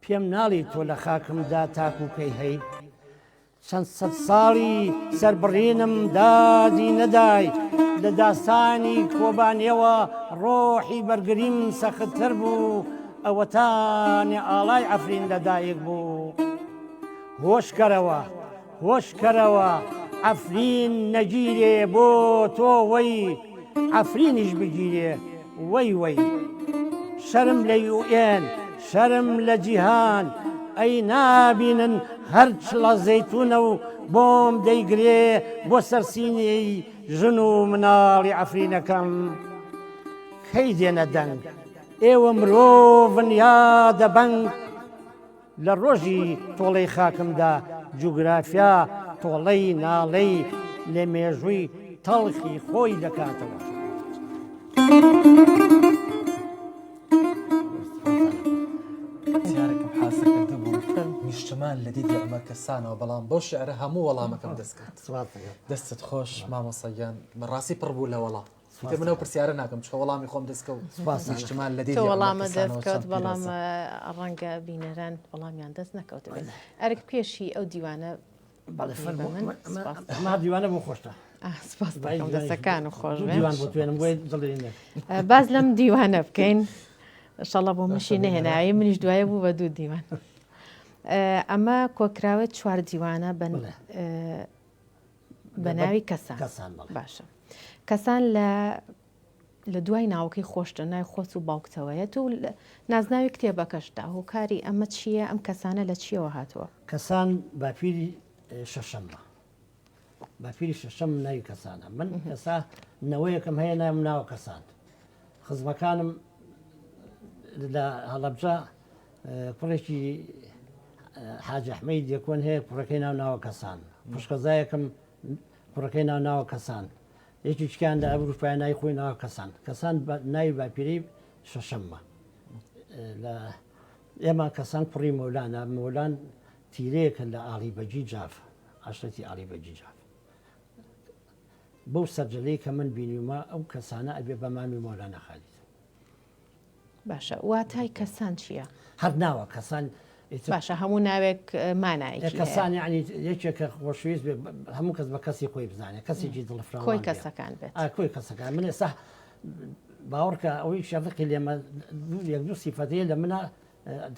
Speaker 3: پێم ناڵی تۆ لە خاکمدا تاکوکەی هەی چەند سەد ساڵی سەربڕینم دادی نەدای لە داستانی کۆبانیەوە ڕۆحی بەرگریم سەختتر بوو ئەوەتانێ ئاڵای ئەفرین لەدایک بوو هۆشکەرەوە ئەفرین نەگیرێ بۆ تۆ وەی ئەفرینیش بگیرێ وەی شەرم لە یوئێن شەرم لە جیهان ئەی نابینن هەرچ لە زەیتونە و بۆم دەیگرێ بۆ سەرسینەی ژن و مناڵی ئەفرینەکەم کەی دێنە دەنگ ئێوە مرۆڤن یا دەبەنگ لە ڕۆژی تۆڵەی خاکمدا جوگرافیا تۆڵەی ناڵەی لە مێژووی تەڵخی خۆی دەکاتەوە
Speaker 1: نیشتمان لە دیدی ئەمە کەسانەوە بەڵام بۆ شعرە هەموو وەڵامەکەم دەستکات دەستت خۆش مامۆسەگیان ڕاستی پڕ بوو لە وەڵام منەوە پرسیارە ناکەم چکە وەڵامی خۆم دەستکە و نیشتمان لە دیدی
Speaker 2: وەڵامە دەستکەوت بەڵام ڕەنگە بینەران وەڵامیان دەست نەکەوت بێت ئەرک پێشی ئەو دیوانە
Speaker 3: دیوانە بۆ خۆشتە
Speaker 2: دەستەکان و خۆش
Speaker 3: باز
Speaker 2: لەم دیوانە بکەین شەڵە بۆ مشی نەهێنایی منیش دوایە بوو بە دوو دیوان ئەمە کۆکراوێت چوار دیوانە بە ناوی کەسان باشە کەسان لە دوای ناوەکەی خۆشتە ناوی خۆت و باوکتەوەیەت و نازناوی کتێبەکەشدا هۆکاری ئەمە چییە ئەم کەسانە لە چیەوە هاتووە
Speaker 3: کەسان باپیری شەشەمە باپیری شەشەم ناوی کەسانە من ئێستا نەوەیەکەم هەیە ناوم ناوە کەسان خزمەکانم لە هەڵەبجە کوڕێکی حاج ئەحمەید یەکۆن هەیە کوڕەکەی ناو کەسان پشکەزایەکەم کوڕەکەی ناوە کەسان یەکی چکیان لە ئەوروپای نای خۆی ناوە کەسان ناوی باپیری شەشەممە لە ئێمە کەسان کوڕی مەولانە مەولان تیرەیەکە لە ئاڵی بەجی جاف عاشەتی ئاڵی بەجی جاف بەو سەرجەلەی کە من بینیمە ئەو کەسانە ئەبێ بە مامی مەولانە خالیت
Speaker 2: باشە واتای کەسان چییە؟
Speaker 3: هەر ناوە کەسان
Speaker 2: باشە هەموو ناوێک مانایە
Speaker 3: کەسان یعنی یەکێکە خۆشویست هەموو کەس بە کەسی خۆی بزانێت کەسێکی دڵفراوە
Speaker 2: کۆی کەسەکان بێت
Speaker 3: کۆی کەسەکان من ئێستا باوەڕکە ئەوەی شەڕقی لێمە یەک دوو سیفەتەیە لە منە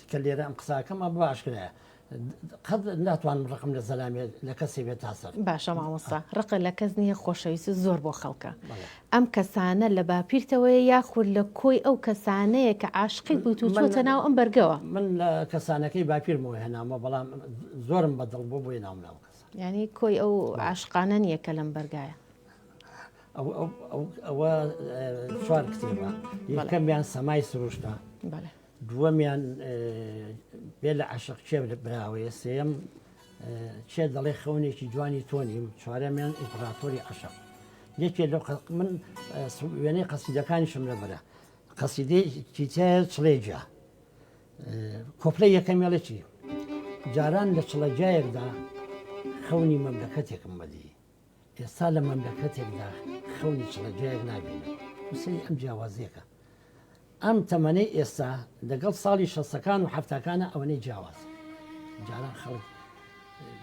Speaker 3: کە لێرە ئەم قساکەمە باشکرایە قەت ناتوانم ڕقم لە زەلامێ لە کەسی بێت تاسەر
Speaker 2: باشە مامۆستا ڕقە لە کەس نییە خۆشەویست زۆر بۆ خەڵکە ئەم کەسانە لە باپیرتەوەی یاخود لە کۆی ئەو کەسانەیە کە عاشقی بوویت و چۆتە ناو ئەم بەرگەوە
Speaker 3: من لە کەسانەکەی باپیرمەوە هێنامە بەڵام زۆرم بەدڵ بۆ بۆی ناو ناو کەس
Speaker 2: ینی کۆی ئەو عاشقانە نییە کە لەم بەرگایە
Speaker 3: ئەوە چوار کتێبە یەکەمیان سەمای سروشتە دووەمیان بێ لە عاشق چێ براوەیە سێم چێ دەڵێ خەونێکی جوانی تۆنیم چوارەمیان ئیمپراتۆری عاشق یەکێ لەو من وێنەی قەسیدەکانیشم لەبەرە قەسیدەی چیتە چڵێجا کۆپلەی یەکەمیاڵە چی جاران لە چڵەجایەکدا خەونی مەملەکەتێکم بەدی ئێستا لە مەملەکەتێکدا خەونی چڵەجایەک نابینێت وسەی ئەم جیاوازیەکە ئەم تەمەنەی ئێستا لەگەڵ ساڵی شەسەکان و هەفتەکانە ئەوەنەی جیاواز جاران خەڵک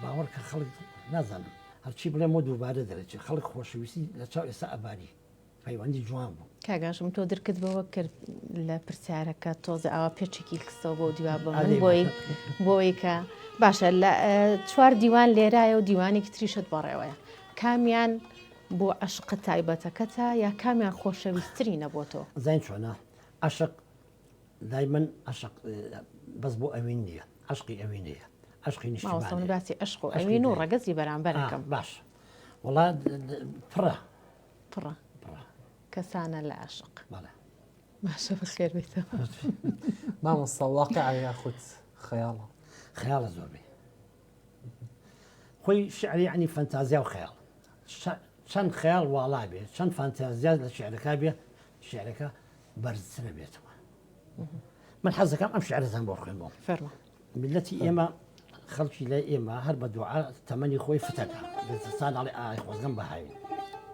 Speaker 3: باوەڕ کە خەڵک نازانم هەرچی بڵێم و دووبارە دەرەچێت خەڵک خۆشەویستی لە چاو ئێستا ئەباری پەیوەندی جوان بوو.
Speaker 2: کاگاشم تۆ درکردبەوە کرد لە پرسیارەکە تۆزە ئاوا پێچێکی کەسەوە بۆ دیوا بە من بۆی کە باشە لە 4 دیوان لێرایە و دیوانێکی تریشت بەڕێوەیە کامیان بۆ عشقە تایبەتەکەتە یا کامیان خۆشەویستترینە بۆ تۆ
Speaker 3: زین چۆنە عشق دای من عشق بەس بۆ ئەوین نییە عشقی ئەوی نییە عشقی
Speaker 2: نیشتمانی باسی عشق و ئەوین و ڕەگەزی بەرامبەرەکەم
Speaker 3: باش وڵا
Speaker 2: پڕە کەسانە لە عشق
Speaker 3: بەڵێ
Speaker 2: باشە بەخێر بێتەوە
Speaker 1: مامۆستا واقعە یاخود خەیاڵە
Speaker 3: خەیاڵە زۆربێ خۆی شعری یعنی فەنتازیا و خەیاڵ چەند خەیاڵ واڵا بێ چەند فانتازیا لە شعرەکە بێ شعرەکە بەرزترە بێتەوە من حەزەکەم ئەم شعرەتان بۆ خوێنبووم
Speaker 2: فەرموو
Speaker 3: ملەتی ئێمە خەڵکی لای ئێمە هەر بە دوعا تەمەنی خۆی فتەکە زستان ئاڵێ ئای خۆزگەم بە هاوین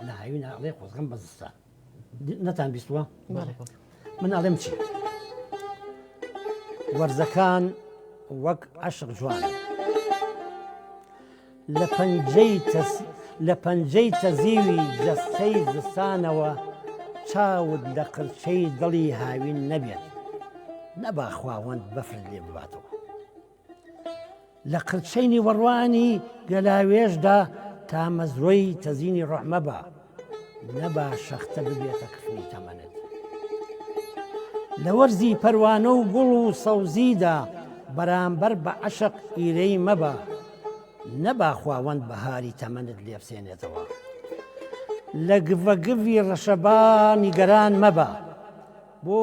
Speaker 3: لە هاوین ئاڵێ خۆزگەم بە زستان نەتان بیستووە من ئاڵێم چی وەرزەکان وەک عەشق جوان لە پەنجەی تەزیوی جەستەی زستانەوە چاوت لە قرچەی دڵی هاوین نەبێت نەبا خواوەند بەفرت لێ بباتەوە لە قرچەی نیوەڕوانی گەلاوێشدا تا مەزرۆی تەزینی ڕۆحمە بە نەبا شەختە ببێتە کفنی تەمەنت لە وەرزی پەروانە و گوڵ و سەوزیدا بەرامبەر بە عەشق ئیرەی مەبە نەبا خواوەند بەهاری تەمەنت لێبسێنێتەوە لە گڤەگڤی ڕەشەبانی گەران مەبە بۆ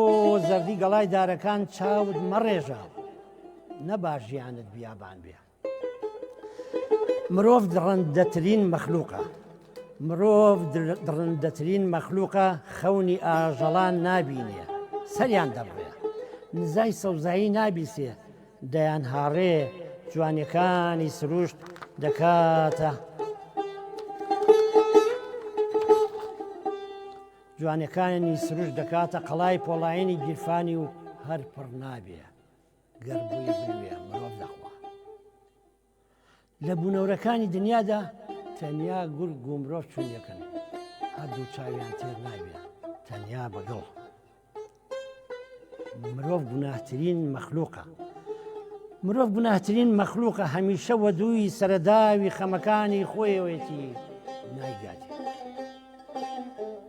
Speaker 3: زەردی گەڵای دارەکان چاوت مەڕێژە نەبا ژیانت بیابان بێ مرۆڤ دڕندەترین مەخلوقە خەونی ئاژەڵان نابینێ سەریان دەبڕێ نزای سەوزایی نابیسێ دەیان هاڕێ جوانیەکانی سروشت دەکاتە جوانەکانی سروش دەکاتە قەڵای پۆڵایانی گیرفانی و هەر پڕ نابێ گەربووی بوێ مرۆڤ دەخوا لە بوونەورەکانی دنیادا تەنیا گورگ و مرۆڤ چوونیەکەن هەردوو چاویان تێر نابێ تەنیا بەگەڵ مرۆڤ گوناهترین مەخلوقە هەمیشە وەدووی سەرەداوی خەمەکانی خۆیەوەیەتی نایگاتێ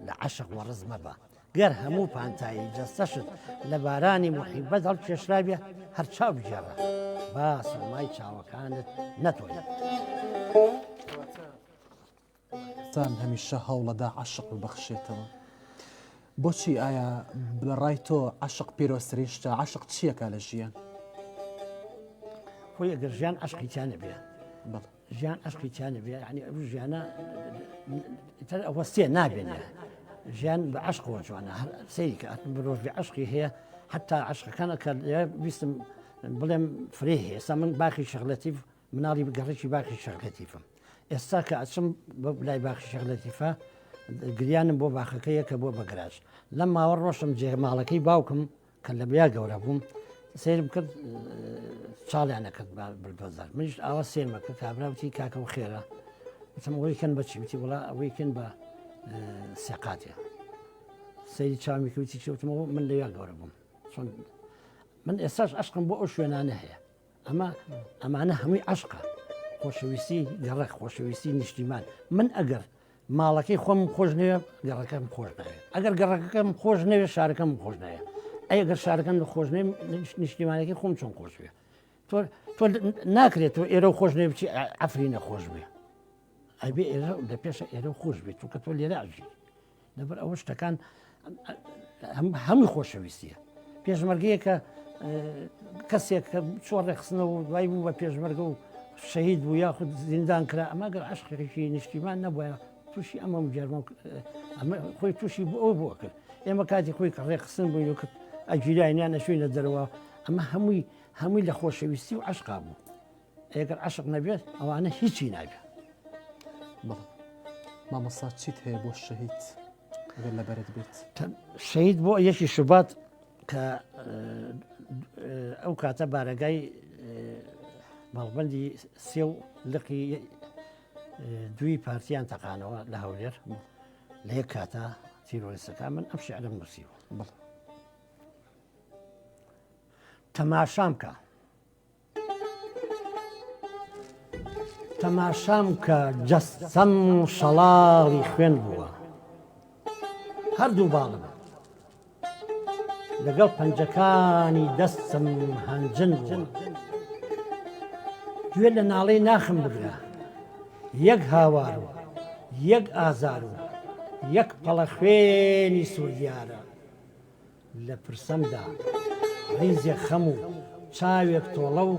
Speaker 3: لە عەشق وەڕز مەبە گەر هەموو پانتایی جەستەشت لە بارانی موحیبەت هەڵکێشرابێ هەر چاو بژێڕە با سەمای چاوەکانت نەتوانێت
Speaker 1: تان هەمیشە هەوڵەدا عەشق ببەخشێتەوە بۆچی ئایا لە ڕای تۆ عەشق پیرۆستترین شتە عەشق چیەکە لە ژیان
Speaker 3: خۆی ئەگەر ژیان عەشقیتیانە بێ ژیان عەشقیتیانە بێ یعنی ئەو ژیانە ئەوەستێ نابێنێ ژیان بە عەشقەوە جوانە سەیری کە مرۆڤ بێ عەشقی هەیە حتا عەشقەکانە کە ویستم بڵێم فرێ هەیە ئێستا من باخی شەغلەتیف مناڵی گەڕێکی باخی شەغلەتیفم ئێستا کە ئەچم بە لای باخی شەغلەتیفە گریانم بۆ باخەکەیە کە بۆ بەگراش لەم ماوە ڕۆشتم جێماڵەکەی باوکم کە لە بیا گەورە بووم سێرم کرد چاڵیانە کرد بردۆزار منیش ئاوا سێرمە کرد کابراوتی کاکە و خێرە وتم ئەوەی کەن بەچی وتی وڵا ئەوەی کەن بە سێقاتێ سەیری چاومی کەوتی چوتمەوە من لەویا گەورە بووم چۆن من ئێستاش عەشقم بۆ ئەو شوێنانە هەیە ئەمانە هەمووی عەشقە خۆشەویستی گەڕەک خۆشەویستی نیشتیمان من ئەگەر ماڵەکەی خۆم خۆش نوێ گەڕەکەم خۆش ناوێت ئەگەر گەڕەکەم خۆش نەوێ شارەکەم خۆش نایە ئەگەر شارەکەم لە خۆش نێ نیشتیمانەکەی خۆم چۆن خۆش بێ تۆ ناکرێت تۆ ئێرە خۆش نوێ بچی ئەفری نەخۆش بێ ئەبێ ئێرە لە پێشە ئێرە خۆش بێت تو کە تۆ لێرە ئاژی لەبەر ئەوە شتەکان هەمووی خۆشەویستیە پێشمەرگەیە کە کەسێک کە چۆن ڕێخستنەوە دوای بوو بە پێشمەرگە و شەهید بوو یاخود زیندان کرا ئەمە گەر عەشقێکی نیشتیمان نەبووە تووشی ئەمە جەرمە خۆی تووشی بۆ ئەو بووە کرد ئێمە کاتی خۆی کە ڕێخستن بووین و کرد ئەگیرایان نەشوینە دەرەوە ئەمە هەمووی لە خۆشەویستی و عەشقا بوو ئەگەر عەشق نەبێت ئەوانە هیچی نابێت
Speaker 1: مامۆستا چیت هەیە بۆ شەهید ئەگەر لەبەرت بێت
Speaker 3: شەهید بۆ یەکی شوبات کە ئەو کاتە بارەگای باڵبەندی سێ و لقی دوی پارتیان تەقانەوە لە هەولێر لە یەک کاتە تیرۆریستەکە من ئەم شیعرم نووسیوە تەماشام کە تەماشام کە جەستەم شەڵاڵی خوێن بووە هەردوو باڵم لەگەڵ پەنجەکانی دەستم هەنجن بووە گوێ لە ناڵەی ناخم بگرە یەک هاوار و یەک ئازار و یەک پەڵە خوێنی سووردیارە لە پرسەمدا ڕیزێک خەم و چاوێک تۆڵە و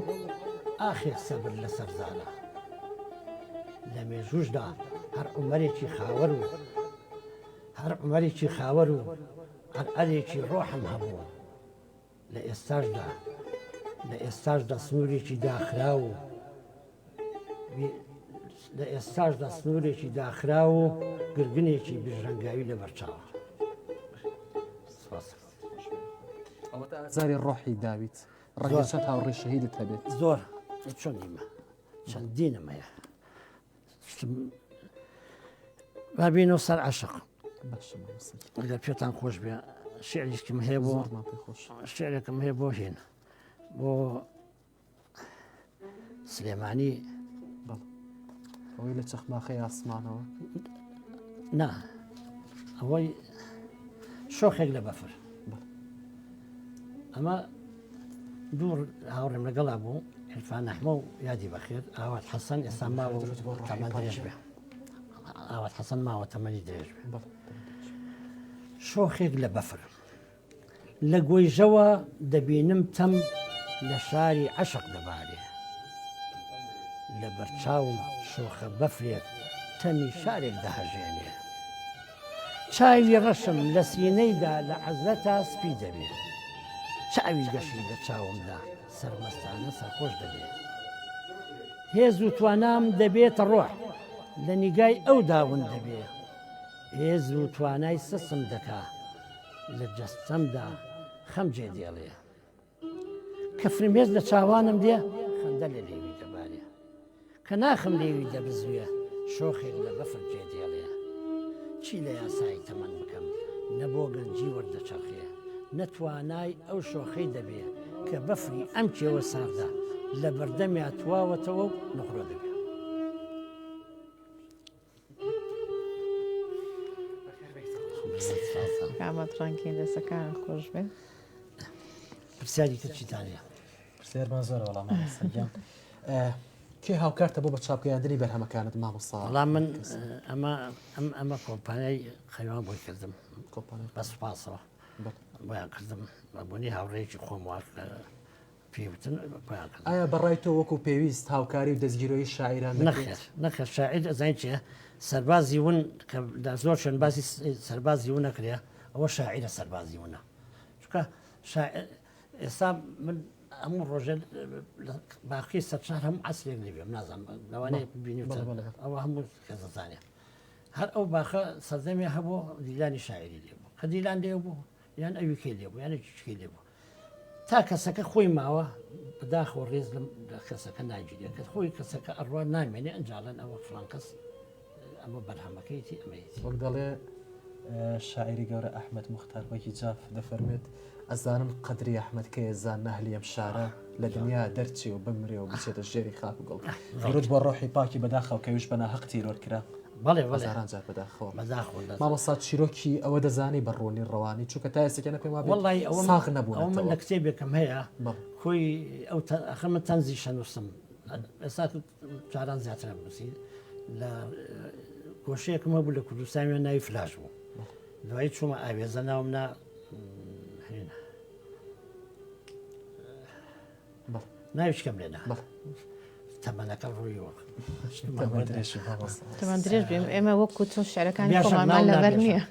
Speaker 3: ئاخێک سەبر لە سەرزانە لە مێژوشدا هەر عومەرێکی خاوەر و هەرئەرێکی ڕۆحم هەبوو لە ئێستاشدا سنوورێکی داخرا و گرگنێکی بژرەنگاوی لە بەرچاوە
Speaker 1: ئەوەتە ئازاری ڕۆحی داویت ڕەنگە چەند هاوڕێی شەهیدت هەبێت
Speaker 3: زۆر چۆن نیمە چەندینم هەیە بابینەوە سەر عاشق ئەگەر پێتان خۆش بێ شعرێکم هەیە بۆ شعرێکم هەیە بۆ هێن بۆ سلێمانی
Speaker 1: ئەوەی لە چەخماخی ئاسمانەوە
Speaker 3: نا ئەوەی شۆخێک لە بەفر ئەمە دوور هاوڕێم لەگەڵا بوو عرفان ئەحمە و یادی بەخێر ئاوات حەسەن ئێستا ماوە تەمەن درێژ بێ ئاوات حەسەن ماوە تەمەنی درێژ بێ شۆخێک لە بەفر لە گۆیژەوە دەبینم تەم لە شاری عەشق دەبارێ لە بەرچاوم شۆخە بەفرێک تەمی شارێک دەهەژێنێ چاوی ڕەشم لە سینەیدا لە عەزرەتا سپی دەبێ چاوی گەشی لە چاومدا سەرمەستانە سەرخۆش دەبێ هێز و توانام دەبێتە ڕۆح لە نیگای ئەو داون دەبێ هێز و توانای سەسم دەکا لە جەستەمدا خەم جێ دێڵێ کە فرمێز لە چاوانم دێ خەندە لە لێوی دەبارێ کە ناخم لێوی دەبزوێ شۆخێک لە بەفر جێ دێڵێ چی لە یاسایی تەمەن بکەم نەبۆ گەنجی وەردەچەرخێ نەتوانای ئەو شۆخەی دەبێ کە بەفری ئەم کێوە ساردا لە بەردەمیا تواوەتەوە و نەخڕۆ دەبێ
Speaker 2: کامەت ڕەنگی دەسەکان خۆش بێ
Speaker 3: پرسیاری تر چیتانەیە
Speaker 1: پرسیارمان زۆر وەڵامان سەرگیان کێ هاوکارتە بۆ بە چاپگەیاندنی بەرهەمەکانت مامۆستا
Speaker 3: وەڵام من ئەمە کۆمپانیای خەیوان بۆی کردم بە سوپاسەوە بۆیان کردم بەبوونی هاوڕێیەکی خۆم وار پێوتن بۆیان کردم
Speaker 1: ئایا بەڕای تۆ وەکو پێویست هاوکاری و دەستگیرۆی شاعیران
Speaker 3: نەخێر شاعیر ئەزانین چیە سەربازی ون کە زۆر شوێن باسی سەربازی ون نەکرێ ئەوە شاعیرە سەربازی ونە چونکە ئێستا من هەموو ڕۆژێ باقی سەرچار هەموو عەسرێک لێبێم نازانم لەوانەیە ببینی ئەوە هەموو کەسەزانێ هەر ئەو باخە سەردەمی هەبوو دیلانی شاعری لێبوو کە دیلان لێ بوو یان ئەویکەی لێبوو یان چی لێبوو تا کەسەکە خۆی ماوە بەداخەوە ڕێز لە کەسەکە ناگیرێ کە خۆی کەسەکە ئەڕوا نامێنێ ئەنجاڵەن ئەوە فڵان کەس ئەمە بەرهەمەکەیتی ئەمەیەتی
Speaker 1: وەک دەڵێ شاعری گەورە ئەحمەد موختار وەکی جاف دەفەرمێت ئەزانم قەدری ئەحمەد کە ێزان نەهلی ئەم شارە لە دنیا دەرچی و بمرێ و بچێتە ژێری خاک و گەڵ درود بۆ ڕۆحی پاکی بەداخەوە کەویش بە ناحەق تیرۆر کرا
Speaker 3: بەڵێ
Speaker 1: هەزاران جار بەداخەوە
Speaker 3: بەداخەوە
Speaker 1: مامۆستا چیرۆکی ئەوە دەزانی بەڕۆنی ڕەوانی چونکە تا ئێستاکە پێم وابێت
Speaker 3: وەڵی ئەوە
Speaker 1: ساغ نەبوون
Speaker 3: ئەو من لە کتێبێکم هەیە خۆی ئەو ئەخەمە تەنزی شەنووسم ئێستا جاران زیاتر نووسی لە گۆشەیەکم هەبوو لە کوردستانی ناوی فلاش بوو دوایی چوومە ئاوێزە ناوم ناوی شکەم لێنا تەمەنەکە ڕوویەوە
Speaker 2: تەمان درێژ بێم ئێمە وەکو تۆ شعرەکانی خۆمان لەبەر نییە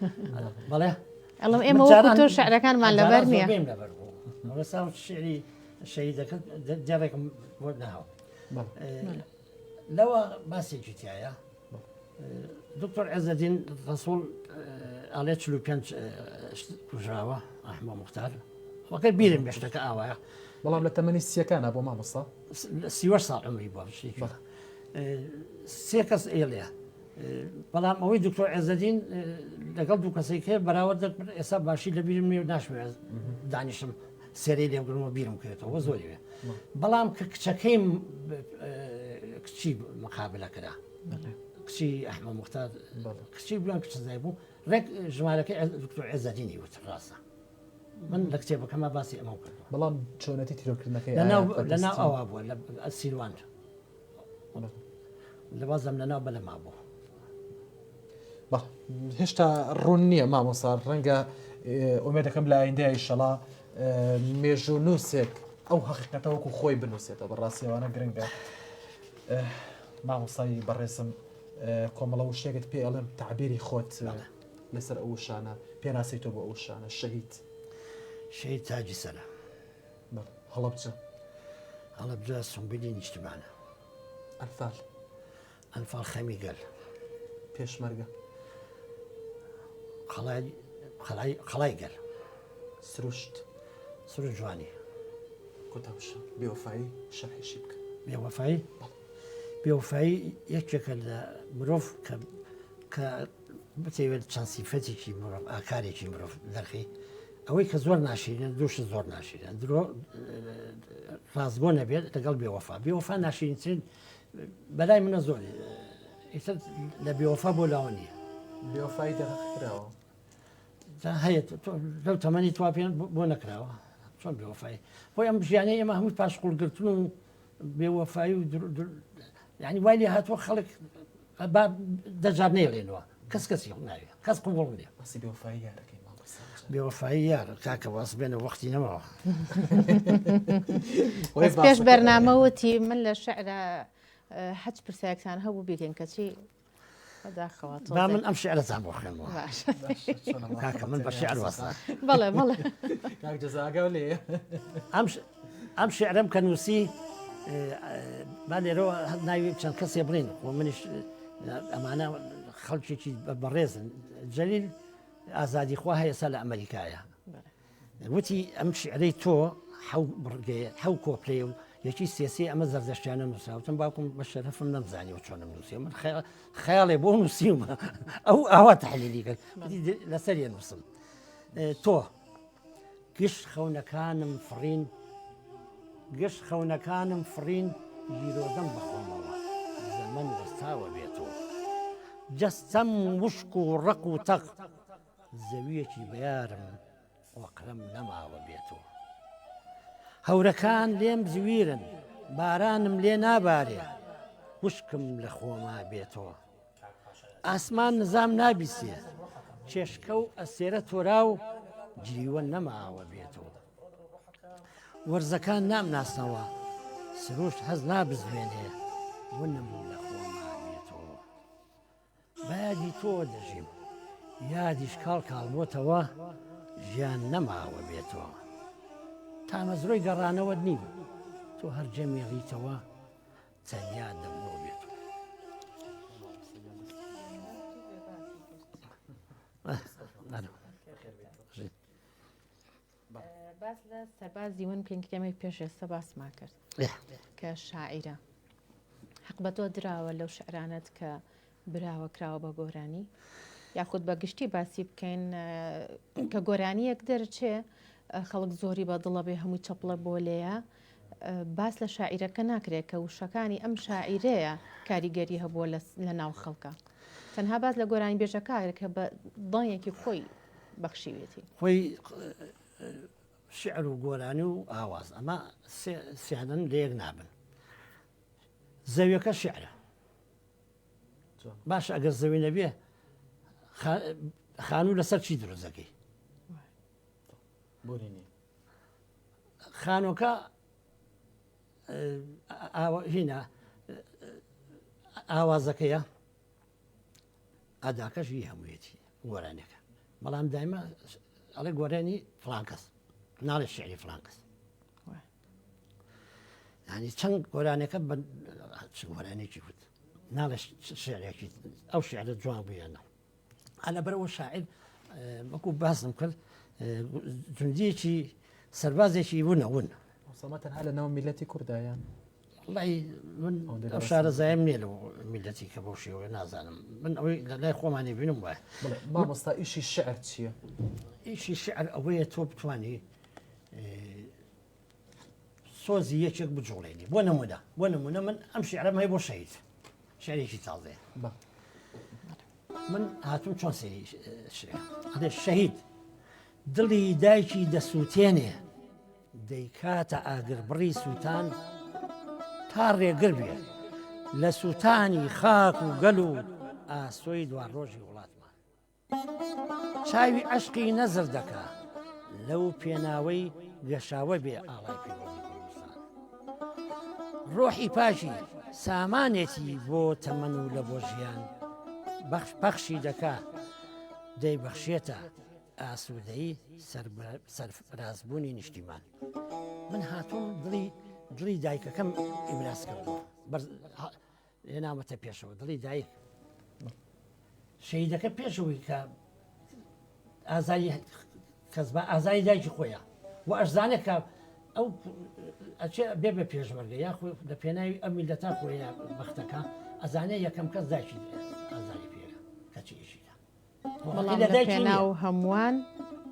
Speaker 3: بەڵێ
Speaker 2: ئەڵم ئێمە وەکو تۆ شعرەکانمان لەبەر نییە
Speaker 3: ئەوەسا شعری شەهیدەکە جارێکم بۆ ناوە لەوە باسێکی تایە دکتۆر عێزەدین ڕەسوڵ ئاڵێ 45 کوژراوە ئەحمە موختار وەکە بیرم بێشتەکە ئاوایە
Speaker 1: بەڵام لە تەمەنی سیەکانە بۆ مامۆستا
Speaker 3: 30 ساڵ عمری بۆ سێ کەس ئێڵێ بەڵام ئەوەی دکتۆر عێزەدین لەگەڵ دوو کەسێک هەیە بەراورد ئێستا باشی لە بیرم نێ ناشمێ دانیشم سێرەی لێبگرمەوە بیرم کرێتەوە زۆری وێ بەڵام کە کچەکەیم کچی مقابلە کرا کچی ئەحمە مختار کچی بلان کچزای بوو ڕێک ژمارەکەی دکتۆر عێزەدینی وت ڕاستە من لە کتێبەکەمە باسی ئەمە کردم
Speaker 1: بەڵام چۆنەتی تیرۆکردنەکەی
Speaker 3: لەناو ئەوە بووە لە سیروان لە بازم لەناو بە لەما بوو
Speaker 1: هێشتا ڕوون نییە مامۆسا ڕەنگە ئومێ دەکەم لە ئایندای شەڵا مێژوو نووسێک ئەو حەقیقەتەوەکو خۆی بنووسێتە بەڕاستیەوانە گرنگە مامۆسایی بەڕێزم کۆمەڵە وشتێکت پێ ئەڵێم تعبیری خۆت لەسەر ئەو شانە پێناسیتۆ بۆ ئەو شانە شەهید
Speaker 3: شەهید تاجی سەرە
Speaker 1: هەڵەبجە
Speaker 3: هەڵەبجە سنبیلی نیشتمانە ئەنفال خەمی گەل
Speaker 1: پێشمەرگە
Speaker 3: خەڵای گەل
Speaker 1: سروشت
Speaker 3: سروش جوانی
Speaker 1: کۆتاوشە بێوەفایی شەرحیشی بکە
Speaker 3: بێوەفایی یەکێکە لە مرۆڤ کە بتەوێت چەند سیفەتێکی مرۆڤ ئاکارێکی مرۆڤ دەرخی ئەوەی کە زۆر ناشرین دووشە زۆر ناشرین درۆ ڕازگۆ نەبێت لەگەڵ بێوەفا ناشرینترین بەلای منە زۆری ئیتر لە بێوەفا بۆ لاوە نییە
Speaker 1: بێوەفایی دەرەخراوە
Speaker 3: هەیە لەو تەمەنی توا پێێن بۆ نەکراوە چۆن بێوەفایی بۆی ئەم ژیانەی ئێمە هەمووی پاشقوڵگرتن و بێوەفایی و یعنی وای لێ هاتووە خەڵک دەجار نێڵێنەوە کەسی ناوێ کەس قوڵ نیە
Speaker 1: بێوەفایی یارەکەی
Speaker 3: بێوەفایی یار کاکە واس بێنە وەختی نەمەوە
Speaker 2: پێش بەرنامەوەتی من لە شعرە حەج پرسیاکتان هەبوو بیرێن کەچی
Speaker 3: با من ئەم شعرەتان بۆ خوێنەوە کاکە من بە شعر وەستا
Speaker 2: بەڵێ بەڵێ
Speaker 1: جەزاگە لێ
Speaker 3: ئەم شعرەم کە نووسی با لێرەوە ناوی چەند کەسێ بڵین و منیش ئەمانە خەڵکێکی بەڕێزن جەلیل ئازادی خوا هەیە ئێستا لە ئەمریکایە وتی ئەم شعرەی تۆ حەو کۆپلێ و یەکی سێسی ئەمە زەردەشتیانە نووسراوتم باوکم بە شەرەفم نەمزانی و چۆنم نووسی من خەیاڵێ بۆ نووسیمە ئەو ئاوا تەحلیلی کرد لەسەر نووسم تۆ گشت خەونەکانم فڕین گشت خەونەکانم فڕین بیرۆدەم بەخۆمەوە زەمەن وەستاوە بێتەوە جەستەم وشک و ڕق و تەق زەویەکی بەیارم وەقرم نەماوە بێتەوە هەورەکان لێم زویرن بارانم لێ نابارێ وشکم لە خۆما بێتەوە ئاسمان نزام نابیسێ چێشکە و ئەسێرە تۆرا و جیوە نەماوە بێتەوە وەرزەکان نامناسنەوە سروش هەز نابزوێنێ ونم لە خۆما بێتەوە بایادی تۆ دەژیم یادیش کاڵ کاڵبۆتەوە ژیان نەماوە بێتەوە تامەزرۆی گەڕانەوە نیم تۆ هەر جەمیێڵیتەوە چەندیا دەبنەوە بێتەوە
Speaker 2: باس لە سەربازی ون پێنگکەمەی پێش ئێستا باسمان کرد کە شاعیرە حەق بە تۆ دراوە لەو شعرانت کە براوە کراوە بە گۆرانی یاخود بە گشتی باسی بکەین کە گۆرانیەک دەرچێ خەڵک زۆری بە دڵە بێ هەمووی چەپڵە بۆ لێیە باس لە شاعیرەکە ناکرێت کە وشەکانی ئەم شاعیرەیە کاریگەری هەبووە لە ناو خەڵکە تەنها باس لە گۆرانی بێژەکە کە بە دڵێکی خۆی بەخشیوێتی
Speaker 3: خۆی شعر و گۆرانی و ئاواز ئەمە سیانن لەیەک نابن زەویەکە شعرە باش ئەگەر زەوی نەبێ خانوو لەسەر چی دروزەکەی خانۆکە هینە ئاوازەکەیە ئاداکەشی هەموویەتی گۆرانەکە بەڵام دایمە ئەڵێ گۆرانی فڵان کەس ناڵێ شعری فڵان کەس ینی چەند گۆرانەکە گۆرانێکی وت ناڵێ شعرێکی ئەو شعرە جوان بوویانە ئەلە بەرەوە شاعر وەکو باسم کرد جوندیەکی سەربازێکی ونەون
Speaker 1: سەمە تەنها لە ناو میلەتی کوردایان
Speaker 3: وڵی من ئەو شارەزایم نییە لەو میلەتی کە بۆ شێوە نازانم من ئەوەی لە لای خۆمانی بینم وایە
Speaker 1: مامۆستا ئیشی شعر چییە؟
Speaker 3: ئیشی شعر ئەوەیە تۆ بتوانانی سۆزی یەکێک بجوڵێنی بۆ نمونە من ئەم شعرەم هەیە بۆ شەهید شعرێکی تازەیە من هاتووم چۆن سێری ئەڵێ شەهید دڵی دایکی دەسووتێنێ دەیکاتە ئاگربڕی سووتان تا ڕێگر بێ لە سووتانی خاک و گەل و ئاسۆی دوان ڕۆژی وڵاتمان چاوی عەشقی نەزر دەکا لەو پێناوەی گەشاوە بێ ئاڵای پێوەڵی کوردستان ڕۆحی پاشی سامانێتی بۆ تەمەن و لە بۆ ژیان پەخشی دەکا دەیبەخشێتە ئاسوودەی سەرفرازبوونی نیشتیمان من هاتووم دڵی دایکەکەم ئیبراز کردەوە هێنامەتە پێشەوە دڵی دایک شەهیدەکە پێشەوەی کە ئازاری کەس بە ئازاری دایکی خۆیە و ئەشزانێک کە ئەو ئەچێ بێ بە پێشمەرگە یاخۆ لە پێناوی ئەم میلەتا خۆیە بەختەکە ئەزانێ یەکەم کەس دایکی ئازاری پێەکە کەچی ئیشیدا
Speaker 2: لە پێناو هەمووان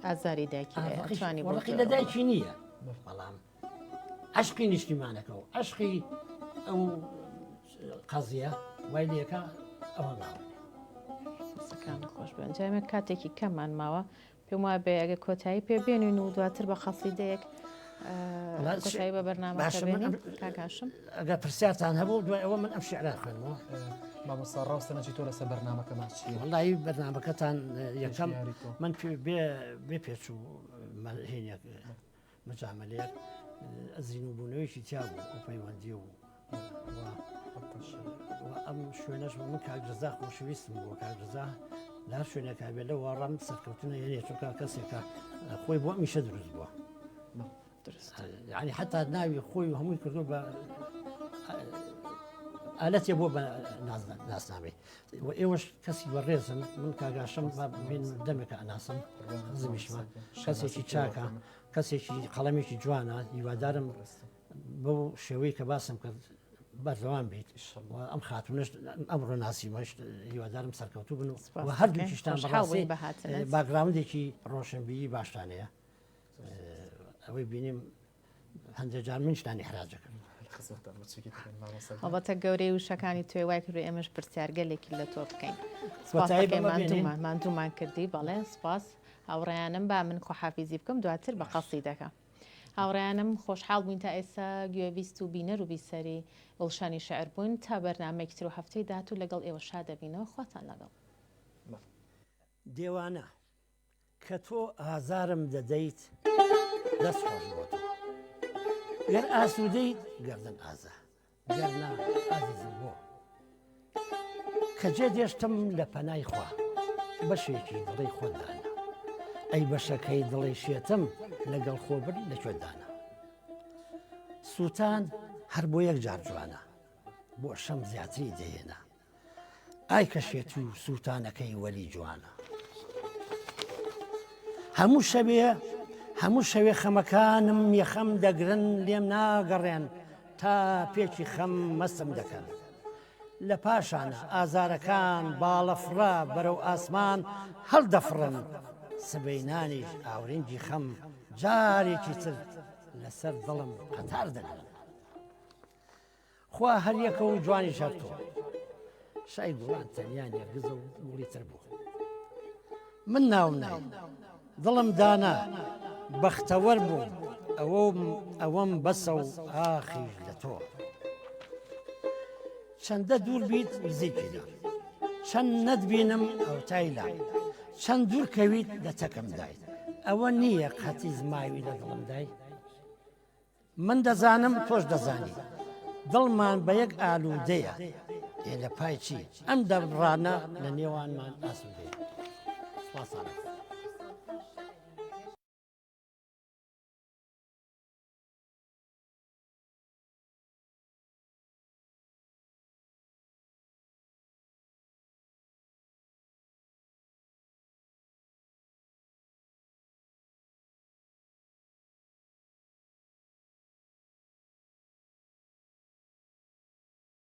Speaker 2: ئازاری دایکی
Speaker 3: وەڵقی لە دایکی نییە بەڵام عشقی نیشتیمانەکە و عشقی ئەو قەزیە وای لێکە ئەوە ناوە
Speaker 2: سەکان خۆش بن جامێک کاتێکی کەمان ماوە پێم وایە بێ ئەگە کۆتایی پێبێنین و دواتر بە خەسیدەیەک کۆتایی بە بەرنامەکە بێنین کاکاشم
Speaker 3: ئەگە پرسیارتان هەبوو دوای ئەوە من ئەم شعرا خوێنمەوە
Speaker 1: مامۆستا ڕاستە نەچی تۆ لەسەر بەرنامەکەمان چییە؟
Speaker 3: وەڵایی بەرنامەکەتان یەکەم من بێ پێچ و هێنێک مەجامەلەیەک ئەزین و بوونەوەیکی تیا بوو ئەو پەیوەندی و ئەم شوێنەش من کاگرزا خۆشەویستم بۆ کاگرزا لە شوێنێکا بێ لە وەڕام سەرکەوتنە هێنێ چۆکە کەسێکە خۆی بۆ میشە دروست بووە یعنی حتا ناوی خۆی هەمووی کردو بە ئالەتێ بۆ بە ناسنامەی ئێوەش کەسی بەڕێزم من کاگاشم بین دەمێکە ئەناسم زمیشمە کەسێکی چاکە کەسێکی قەڵەمێکی جوانە هیوادارم بەو شێوەی کە باسم کرد بەردەوام بیت ئەم خاتونش ئەمڕۆ ناسیمەش هیوادارم سەرکەوتوو بن و هەردووکیشتان بەڕاستی باگراوندێکی ڕۆشنبیی باشتانەیە ئەوەی بینیم هەندێک جار منشتانی حراجەکەن
Speaker 2: ئەڵبەتە گەورەی وشەکانی توێ وای کردو ئێمەش پرسیارگەلێکی لە تۆ بکەین ماندوومان کردی بەڵێ سپاس هاوڕێیانم با من خۆحافیزی بکەم دواتر بە قەسیدەکە هاوڕێیانم خۆشحاڵ بووین تا ئێستا گوێویست و بینەر و بیسەری گڵشانی شعر بوون تا بەرنامەیەکی تر و هەفتەی داهاتوو لەگەڵ ئێوە شادەبینەوە خواتان لەگەڵ
Speaker 3: دێوانە کە تۆ ئازارم دەدەیت دەست خۆش بۆ تۆ گەر ئاسوودەیت گەردن ئازا گەرنا ئازیزم بۆ کە جێ دێشتم لە پەنای خوا بەشێکی دڵی خۆدانە ئەی بەشەکەی دڵی شێتم لەگەڵ خۆبر لەکوێدانە سووتان هەر بۆ یەک جار جوانە بۆ شەم زیاتری دەهێنا ئای کە شێت و سووتانەکەی وەلی جوانە هەموو شەوێ خەمەکانم یەخەم دەگرن لێم ناگەڕێن تا پێچی خەم مەستم دەکەن لە پاشانە ئازارەکان باڵەفرا بەرەو ئاسمان هەڵدەفڕن سبەینانیش ئاورنگی خەم جارێکی تر لەسەر دڵم قەتار دەگرن خوا هەریەکە و جوانی شەرتۆ شای گوڵان تەنیانێ گزە و گوڵی تر بوو من ناوم ناو دڵم دانا بەختەوەر بووم ئەوەم بەسە و ئاخیش لە تۆ چەندە دوور بیت نزیکیدا چەند نەتبینم ئەو تایلا چەند دوور کەویت لە تەکەم دایت ئەوە نییە قەتی زماوی لە دڵم دای من دەزانم تۆش دەزانی دڵمان بە یەک ئالوودەیە ئێ لە پای چی ئەم دەڕانە لە نێوانمان ئاسوودەیە سپاسانە